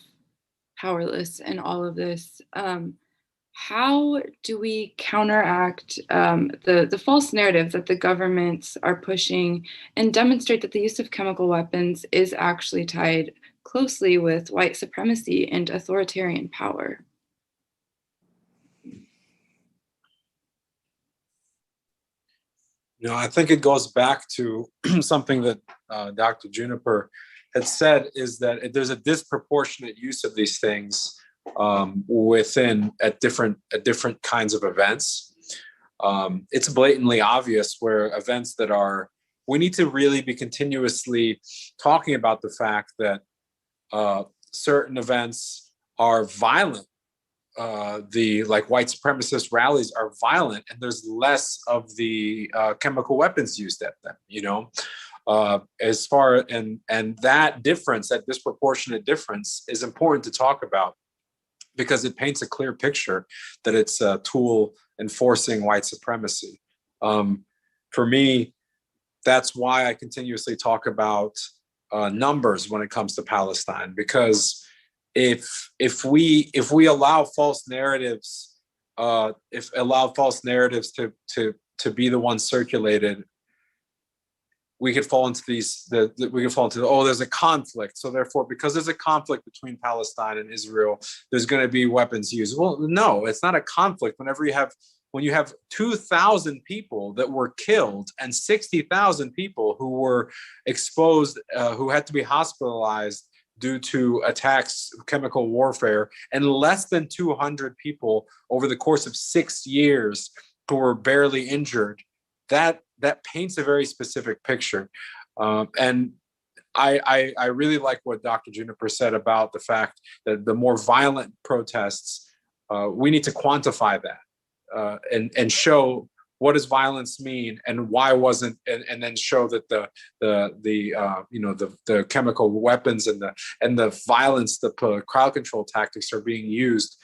powerless in all of this. How do we counteract the false narrative that the governments are pushing and demonstrate that the use of chemical weapons is actually tied closely with white supremacy and authoritarian power? I think it goes back to something that Dr. Juniper had said, is that there's a disproportionate use of these things within at different kinds of events. It's blatantly obvious where events that we need to really be continuously talking about the fact that certain events are violent. The white supremacist rallies are violent, and there's less of the chemical weapons used at them. As far and that difference, that disproportionate difference, is important to talk about because it paints a clear picture that it's a tool enforcing white supremacy. For me, that's why I continuously talk about numbers when it comes to Palestine, because if we allow false narratives, to be the ones circulated, we could fall into there's a conflict, so therefore because there's a conflict between Palestine and Israel, there's going to be weapons used. Well, no, it's not a conflict. When you have 2,000 people that were killed and 60,000 people who were exposed, who had to be hospitalized due to attacks, chemical warfare, and less than 200 people over the course of 6 years who were barely injured, that paints a very specific picture. And I really like what Dr. Juniper said about the fact that the more violent protests, we need to quantify that and show what does violence mean and why wasn't, and then show that the chemical weapons and the violence, the crowd control tactics are being used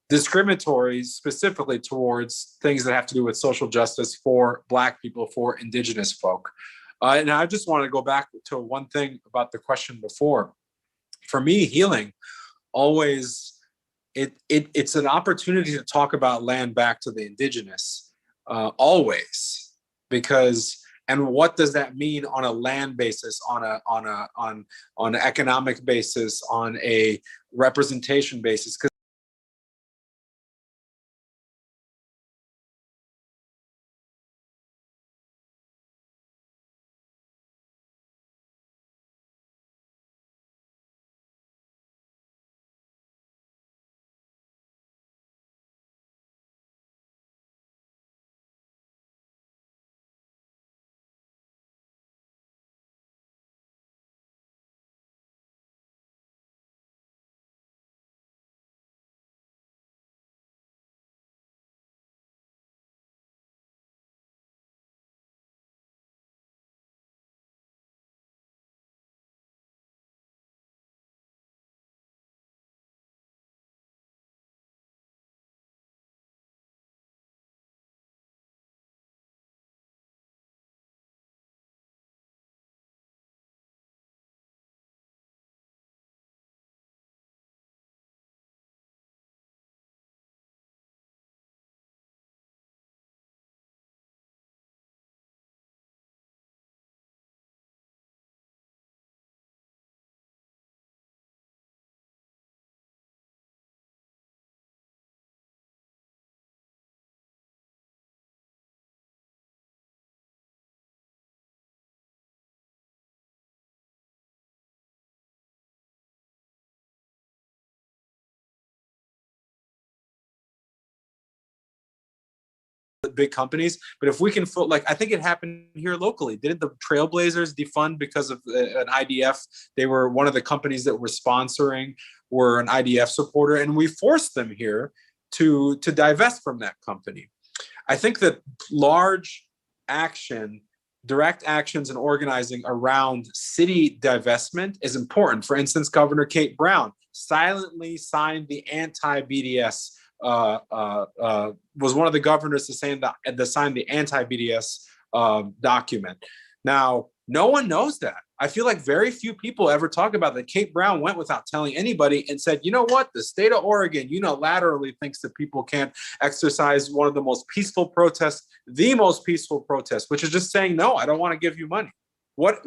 discriminatory specifically towards things that have to do with social justice for Black people, for Indigenous folk. And I just want to go back to one thing about the question before. For me, healing always, it's an opportunity to talk about land back to the Indigenous, always, because, and what does that mean on a land basis, on an economic basis, on a representation basis? Because big companies, but if we can, I think it happened here locally. Didn't the Trailblazers defund because of an IDF? They were one of the companies that were sponsoring, were an IDF supporter, and we forced them here to divest from that company. I think that large action direct actions and organizing around city divestment is important. For instance, Governor Kate Brown silently signed the anti-BDS, was one of the governors to sign the anti-BDS document. Now, no one knows that. I feel like very few people ever talk about that. Kate Brown went without telling anybody and said, you know what, the state of Oregon unilaterally thinks that people can't exercise one of the most peaceful protests, which is just saying, no, I don't want to give you money. What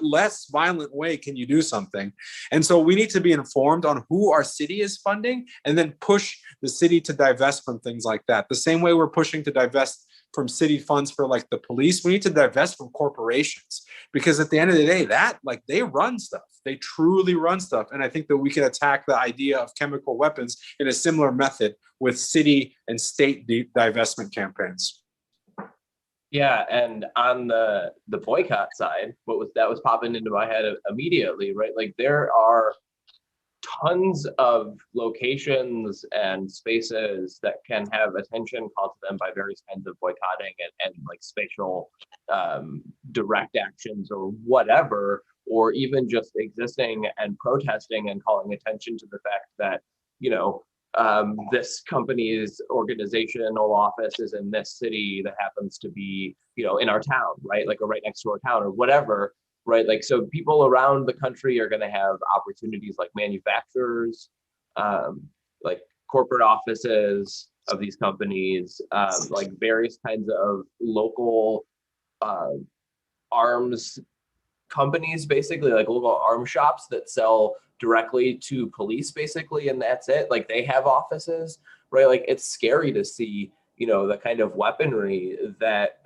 less violent way can you do something? And so we need to be informed on who our city is funding and then push the city to divest from things like that. The same way we're pushing to divest from city funds for like the police, we need to divest from corporations, because at the end of the day, that like they run stuff, they truly run stuff. And I think that we can attack the idea of chemical weapons in a similar method with city and state divestment campaigns. Yeah, and on the boycott side, that was popping into my head immediately, right? Like there are tons of locations and spaces that can have attention called to them by various kinds of boycotting and like spatial direct actions or whatever, or even just existing and protesting and calling attention to the fact that, you know, this company's organizational office is in this city that happens to be, you know, in our town, right? Like, or right next to our town or whatever, right? Like, so people around the country are going to have opportunities like manufacturers, like corporate offices of these companies, like various kinds of local arms companies, basically like local arms shops that sell directly to police, basically, and that's it. Like they have offices, right? Like it's scary to see, you know, the kind of weaponry that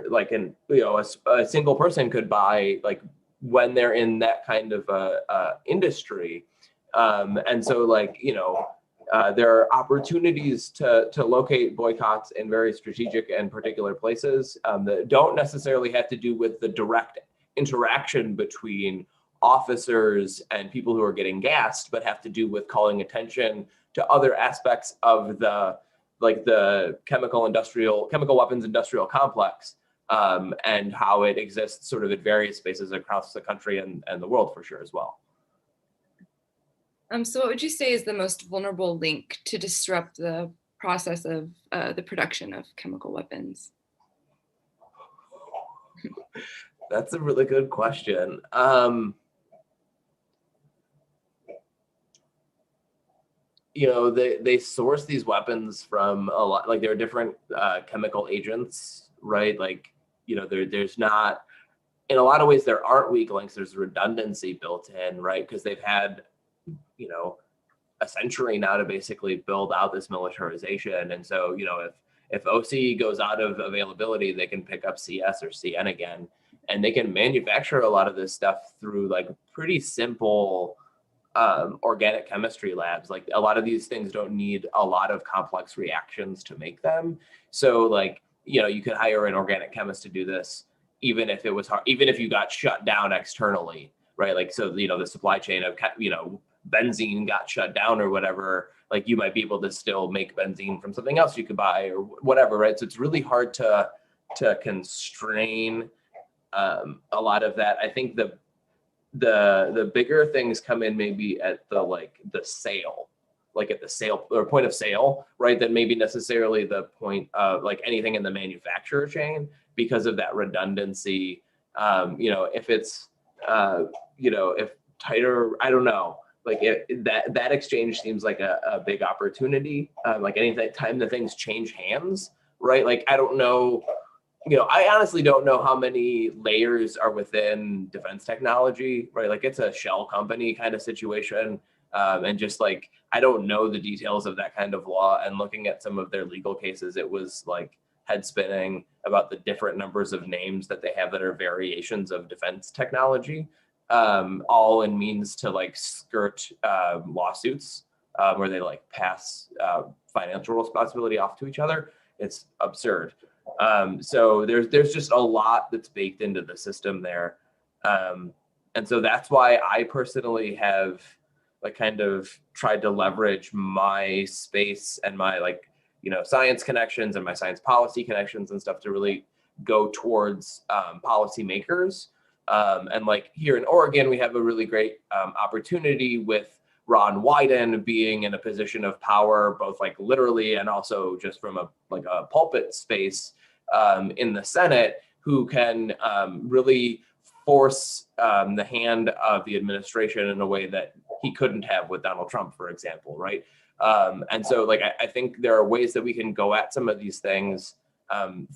like in, you know, a single person could buy, like when they're in that kind of industry. And so, like, you know, there are opportunities to locate boycotts in very strategic and particular places that don't necessarily have to do with the direct interaction between officers and people who are getting gassed, but have to do with calling attention to other aspects of the chemical weapons industrial complex, and how it exists sort of at various spaces across the country and the world for sure as well. So what would you say is the most vulnerable link to disrupt the process of the production of chemical weapons? That's a really good question. You know, they source these weapons from a lot, like there are different chemical agents, right? Like, you know, there's not, in a lot of ways, there aren't weak links, there's redundancy built in, right? Because they've had, you know, a century now to basically build out this militarization. And so, you know, if OC goes out of availability, they can pick up CS or CN again, and they can manufacture a lot of this stuff through like pretty simple organic chemistry labs. Like a lot of these things don't need a lot of complex reactions to make them. So like, you know, you could hire an organic chemist to do this, even if it was hard, even if you got shut down externally, right? Like, so, you know, the supply chain of, you know, benzene got shut down or whatever, like you might be able to still make benzene from something else you could buy or whatever, right? So it's really hard to constrain a lot of that. I think the bigger things come in maybe at the sale, like at the sale or point of sale, right? That maybe necessarily the point of like anything in the manufacturer chain, because of that redundancy. You know, if it's, you know, if tighter, I don't know, like that exchange seems like a big opportunity. Like any time that things change hands, right? Like, I don't know, you know, I honestly don't know how many layers are within defense technology, right? Like it's a shell company kind of situation. And just like, I don't know the details of that kind of law, and looking at some of their legal cases, it was like head spinning about the different numbers of names that they have that are variations of defense technology, all in means to like skirt lawsuits where they like pass financial responsibility off to each other. It's absurd. So there's just a lot that's baked into the system there. And so that's why I personally have like kind of tried to leverage my space and my like science connections and my science policy connections and stuff to really go towards policymakers. And like here in Oregon, we have a really great opportunity with Ron Wyden being in a position of power, both like literally and also just from a pulpit space in the Senate, who can really force the hand of the administration in a way that he couldn't have with Donald Trump, for example, right? And so like I think there are ways that we can go at some of these things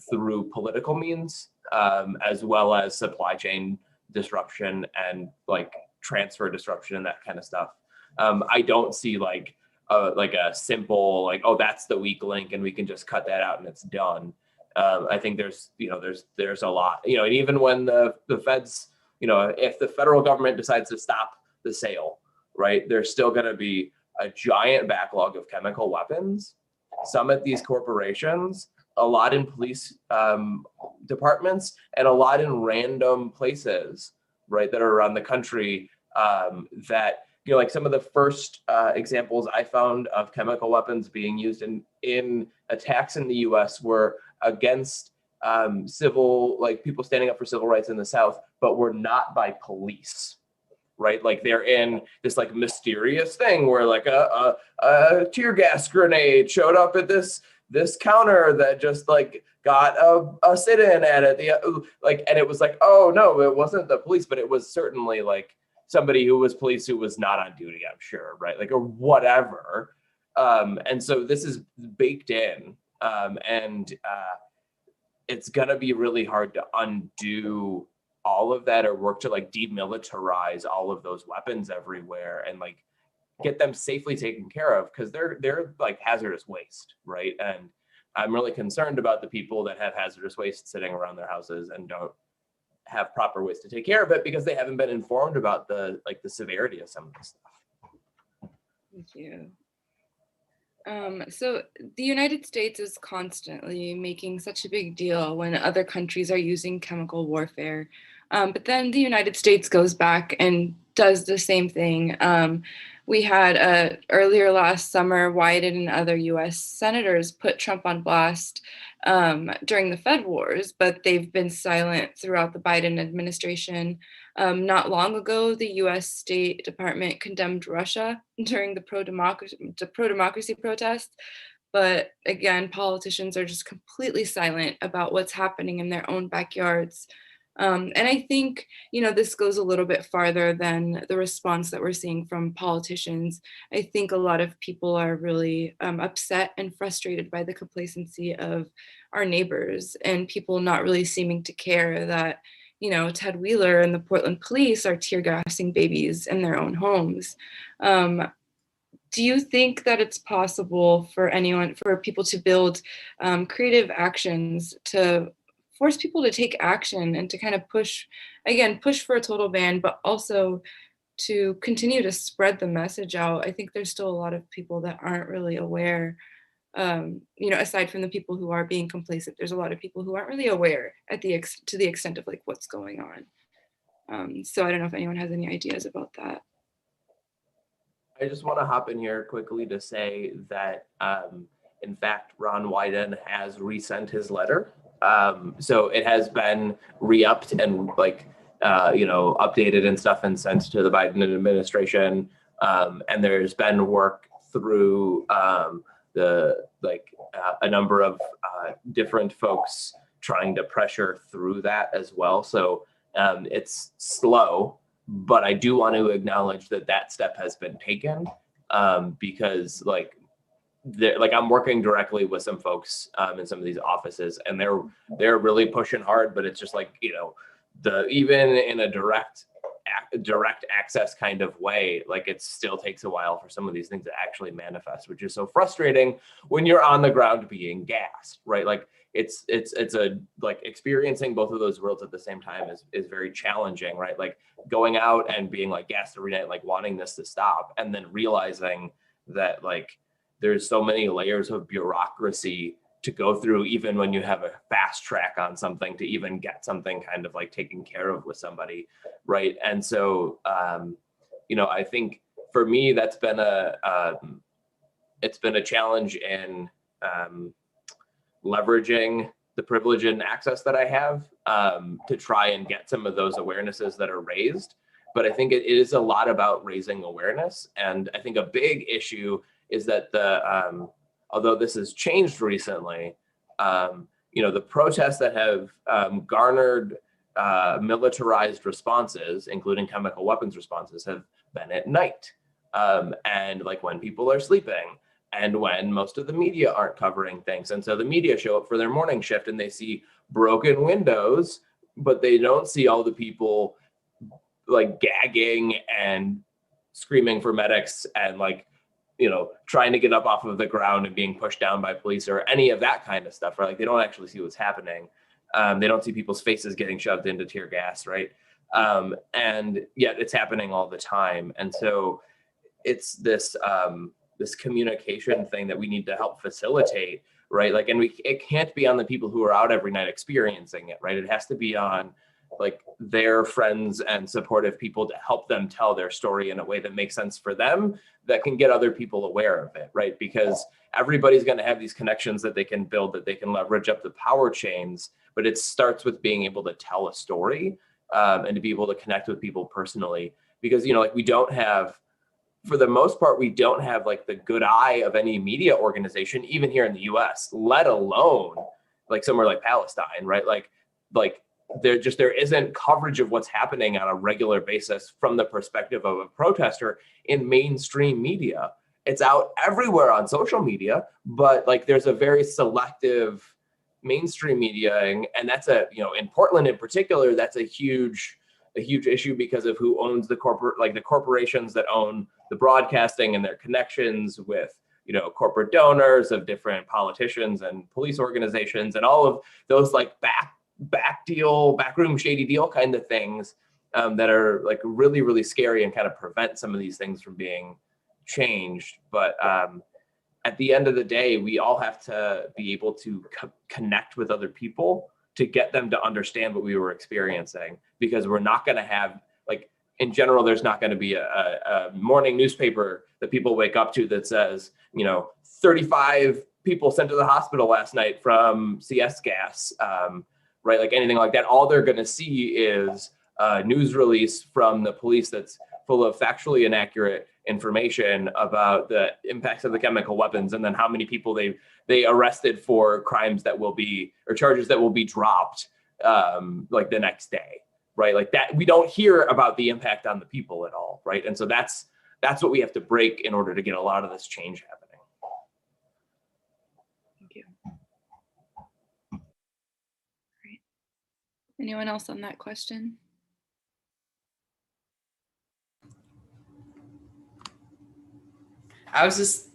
through political means, as well as supply chain disruption and like transfer disruption and that kind of stuff. I don't see like a simple like, oh, that's the weak link and we can just cut that out and it's done. I think there's a lot, and even when the feds, if the federal government decides to stop the sale, right, there's still going to be a giant backlog of chemical weapons, some at these corporations, a lot in police departments, and a lot in random places, right, that are around the country that, like some of the first examples I found of chemical weapons being used in attacks in the US were against civil, like people standing up for civil rights in the South, but were not by police, right? Like they're in this like mysterious thing where like a tear gas grenade showed up at this counter that just like got a sit-in at it, and it was like, oh no, it wasn't the police, but it was certainly like somebody who was police who was not on duty, I'm sure, right? Like, or whatever. And so this is baked in, and it's gonna be really hard to undo all of that or work to like demilitarize all of those weapons everywhere and like get them safely taken care of, because they're like hazardous waste, right? And I'm really concerned about the people that have hazardous waste sitting around their houses and don't have proper ways to take care of it because they haven't been informed about the severity of some of this stuff. Thank you. So the United States is constantly making such a big deal when other countries are using chemical warfare. But then the United States goes back and does the same thing. We had earlier last summer, Wyden and other US senators put Trump on blast during the Fed wars, but they've been silent throughout the Biden administration. Not long ago, the US State Department condemned Russia during the pro-democracy protests. But again, politicians are just completely silent about what's happening in their own backyards. And I think, this goes a little bit farther than the response that we're seeing from politicians. I think a lot of people are really upset and frustrated by the complacency of our neighbors and people not really seeming to care that, Ted Wheeler and the Portland police are tear gassing babies in their own homes. Do you think that it's possible for people to build creative actions to force people to take action and to kind of push for a total ban, but also to continue to spread the message out? I think there's still a lot of people that aren't really aware. Aside from the people who are being complacent, there's a lot of people who aren't really aware to the extent of like what's going on. So I don't know if anyone has any ideas about that. I just want to hop in here quickly to say that, in fact, Ron Wyden has resent his letter. So it has been re-upped and updated and stuff and sent to the Biden administration. And there's been work through a number of different folks trying to pressure through that as well. So it's slow, but I do want to acknowledge that step has been taken because I'm working directly with some folks in some of these offices, and they're really pushing hard, but it's just like, even in a direct access kind of way, like it still takes a while for some of these things to actually manifest, which is so frustrating when you're on the ground being gassed, right? Like it's experiencing both of those worlds at the same time is very challenging, right? Like going out and being like gassed every night, like wanting this to stop, and then realizing that like there's so many layers of bureaucracy to go through, even when you have a fast track on something to even get something kind of like taken care of with somebody, right? And so, I think for me, that's been it's been a challenge in leveraging the privilege and access that I have to try and get some of those awarenesses that are raised. But I think it is a lot about raising awareness. And I think a big issue is that although this has changed recently, the protests that have garnered militarized responses, including chemical weapons responses, have been at night. And like when people are sleeping and when most of the media aren't covering things. And so the media show up for their morning shift and they see broken windows, but they don't see all the people like gagging and screaming for medics and like, trying to get up off of the ground and being pushed down by police or any of that kind of stuff, right? Like they don't actually see what's happening. They don't see people's faces getting shoved into tear gas, right? And yet it's happening all the time. And so it's this communication thing that we need to help facilitate, right? Like, and it can't be on the people who are out every night experiencing it, right? It has to be on like their friends and supportive people to help them tell their story in a way that makes sense for them, that can get other people aware of it, right? Because everybody's going to have these connections that they can build, that they can leverage up the power chains, but it starts with being able to tell a story and to be able to connect with people personally. Because, like we don't have, for the most part, we don't have like the good eye of any media organization, even here in the US, let alone like somewhere like Palestine, right? Like there isn't coverage of what's happening on a regular basis from the perspective of a protester in mainstream media. It's out everywhere on social media, but like there's a very selective mainstream media, and that's in Portland in particular, that's a huge issue because of who owns the corporations that own the broadcasting and their connections with corporate donors of different politicians and police organizations and all of those like backroom shady deal kind of things that are like really, really scary and kind of prevent some of these things from being changed. But at the end of the day, we all have to be able to connect with other people to get them to understand what we were experiencing, because we're not going to have, like, in general, there's not going to be a morning newspaper that people wake up to that says, 35 people sent to the hospital last night from CS gas, right? Like anything like that. All they're going to see is a news release from the police that's full of factually inaccurate information about the impacts of the chemical weapons, and then how many people they arrested for crimes that will be, or charges that will be dropped like the next day, right? Like that, we don't hear about the impact on the people at all, right? And so that's what we have to break in order to get a lot of this change happening. Thank you. Great. Anyone else on that question? I was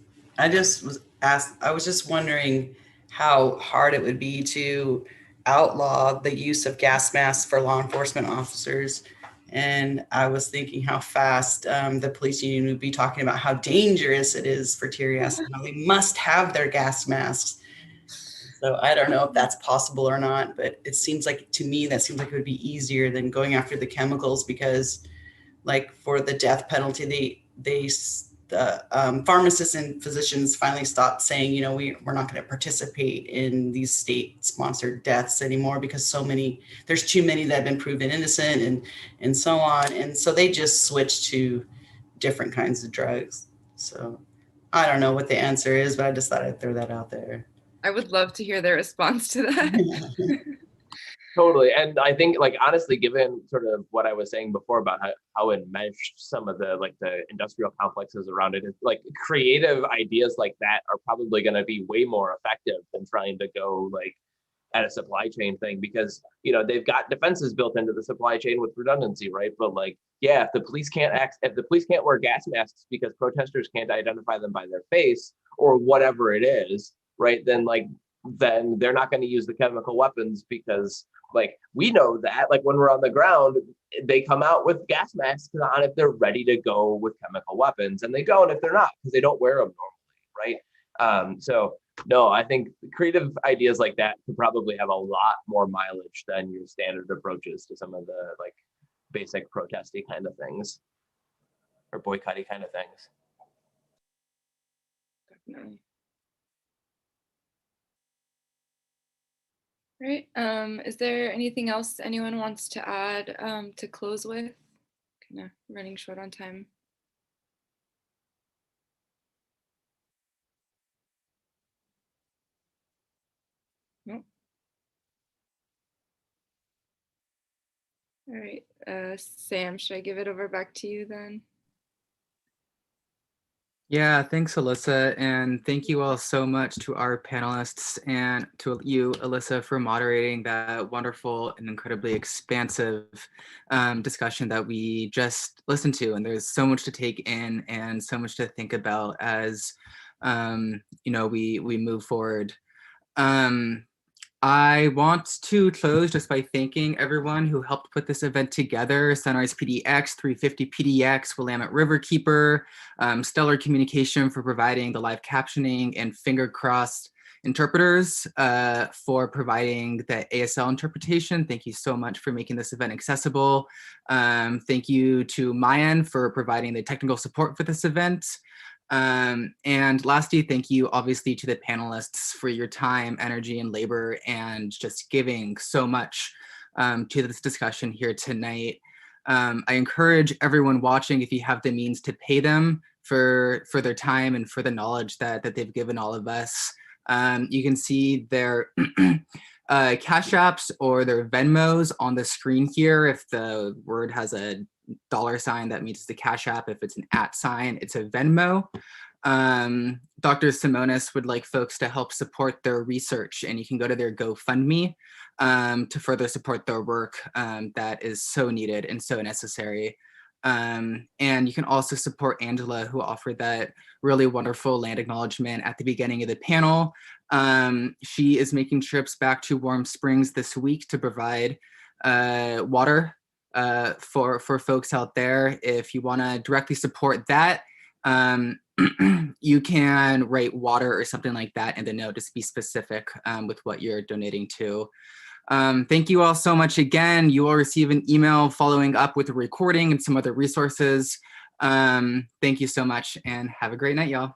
just wondering how hard it would be to outlaw the use of gas masks for law enforcement officers. And I was thinking how fast the police union would be talking about how dangerous it is for tear gas and how they must have their gas masks. So I don't know if that's possible or not, but it seems like, to me, that seems like it would be easier than going after the chemicals, because like for the death penalty, the pharmacists and physicians finally stopped saying, we're not going to participate in these state-sponsored deaths anymore because there's too many that have been proven innocent and so on. And so they just switched to different kinds of drugs. So I don't know what the answer is, but I just thought I'd throw that out there. I would love to hear their response to that. Totally. And I think, like, honestly, given sort of what I was saying before about how enmeshed some of the industrial complexes around it is, like, creative ideas like that are probably going to be way more effective than trying to go like at a supply chain thing, because they've got defenses built into the supply chain with redundancy, right? But like, yeah, if the police can't wear gas masks because protesters can't identify them by their face or whatever it is, right? Then they're not going to use the chemical weapons, because like we know that like when we're on the ground, they come out with gas masks on if they're ready to go with chemical weapons, and they don't if they're not, because they don't wear them normally, right? So no, I think creative ideas like that could probably have a lot more mileage than your standard approaches to some of the like basic protesty kind of things or boycotty kind of things. Definitely. Right. Is there anything else anyone wants to add to close with? Kind of running short on time. Nope. All right. Sam, should I give it over back to you then? Yeah, thanks, Alyssa. And thank you all so much to our panelists and to you, Alyssa, for moderating that wonderful and incredibly expansive discussion that we just listened to. And there's so much to take in and so much to think about as we move forward. I want to close just by thanking everyone who helped put this event together: Sunrise PDX, 350 PDX, Willamette Riverkeeper, Stellar Communication for providing the live captioning, and Finger Crossed interpreters for providing the ASL interpretation. Thank you so much for making this event accessible. Thank you to Mayan for providing the technical support for this event. And lastly, thank you obviously to the panelists for your time, energy, and labor, and just giving so much to this discussion here tonight. I encourage everyone watching, if you have the means, to pay them for their time and for the knowledge that they've given all of us. You can see their Cash Apps or their Venmos on the screen here. If the word has a $sign, that means it's the Cash App. If it's an @ it's a Venmo. Dr. Simonis would like folks to help support their research, and you can go to their GoFundMe to further support their work that is so needed and so necessary. And you can also support Angela, who offered that really wonderful land acknowledgement at the beginning of the panel. She is making trips back to Warm Springs this week to provide water for folks out there. If you want to directly support that, you can write water or something like that in the note, just be specific with what you're donating to. Thank you all so much again. You will receive an email following up with a recording and some other resources. Thank you so much and have a great night, y'all.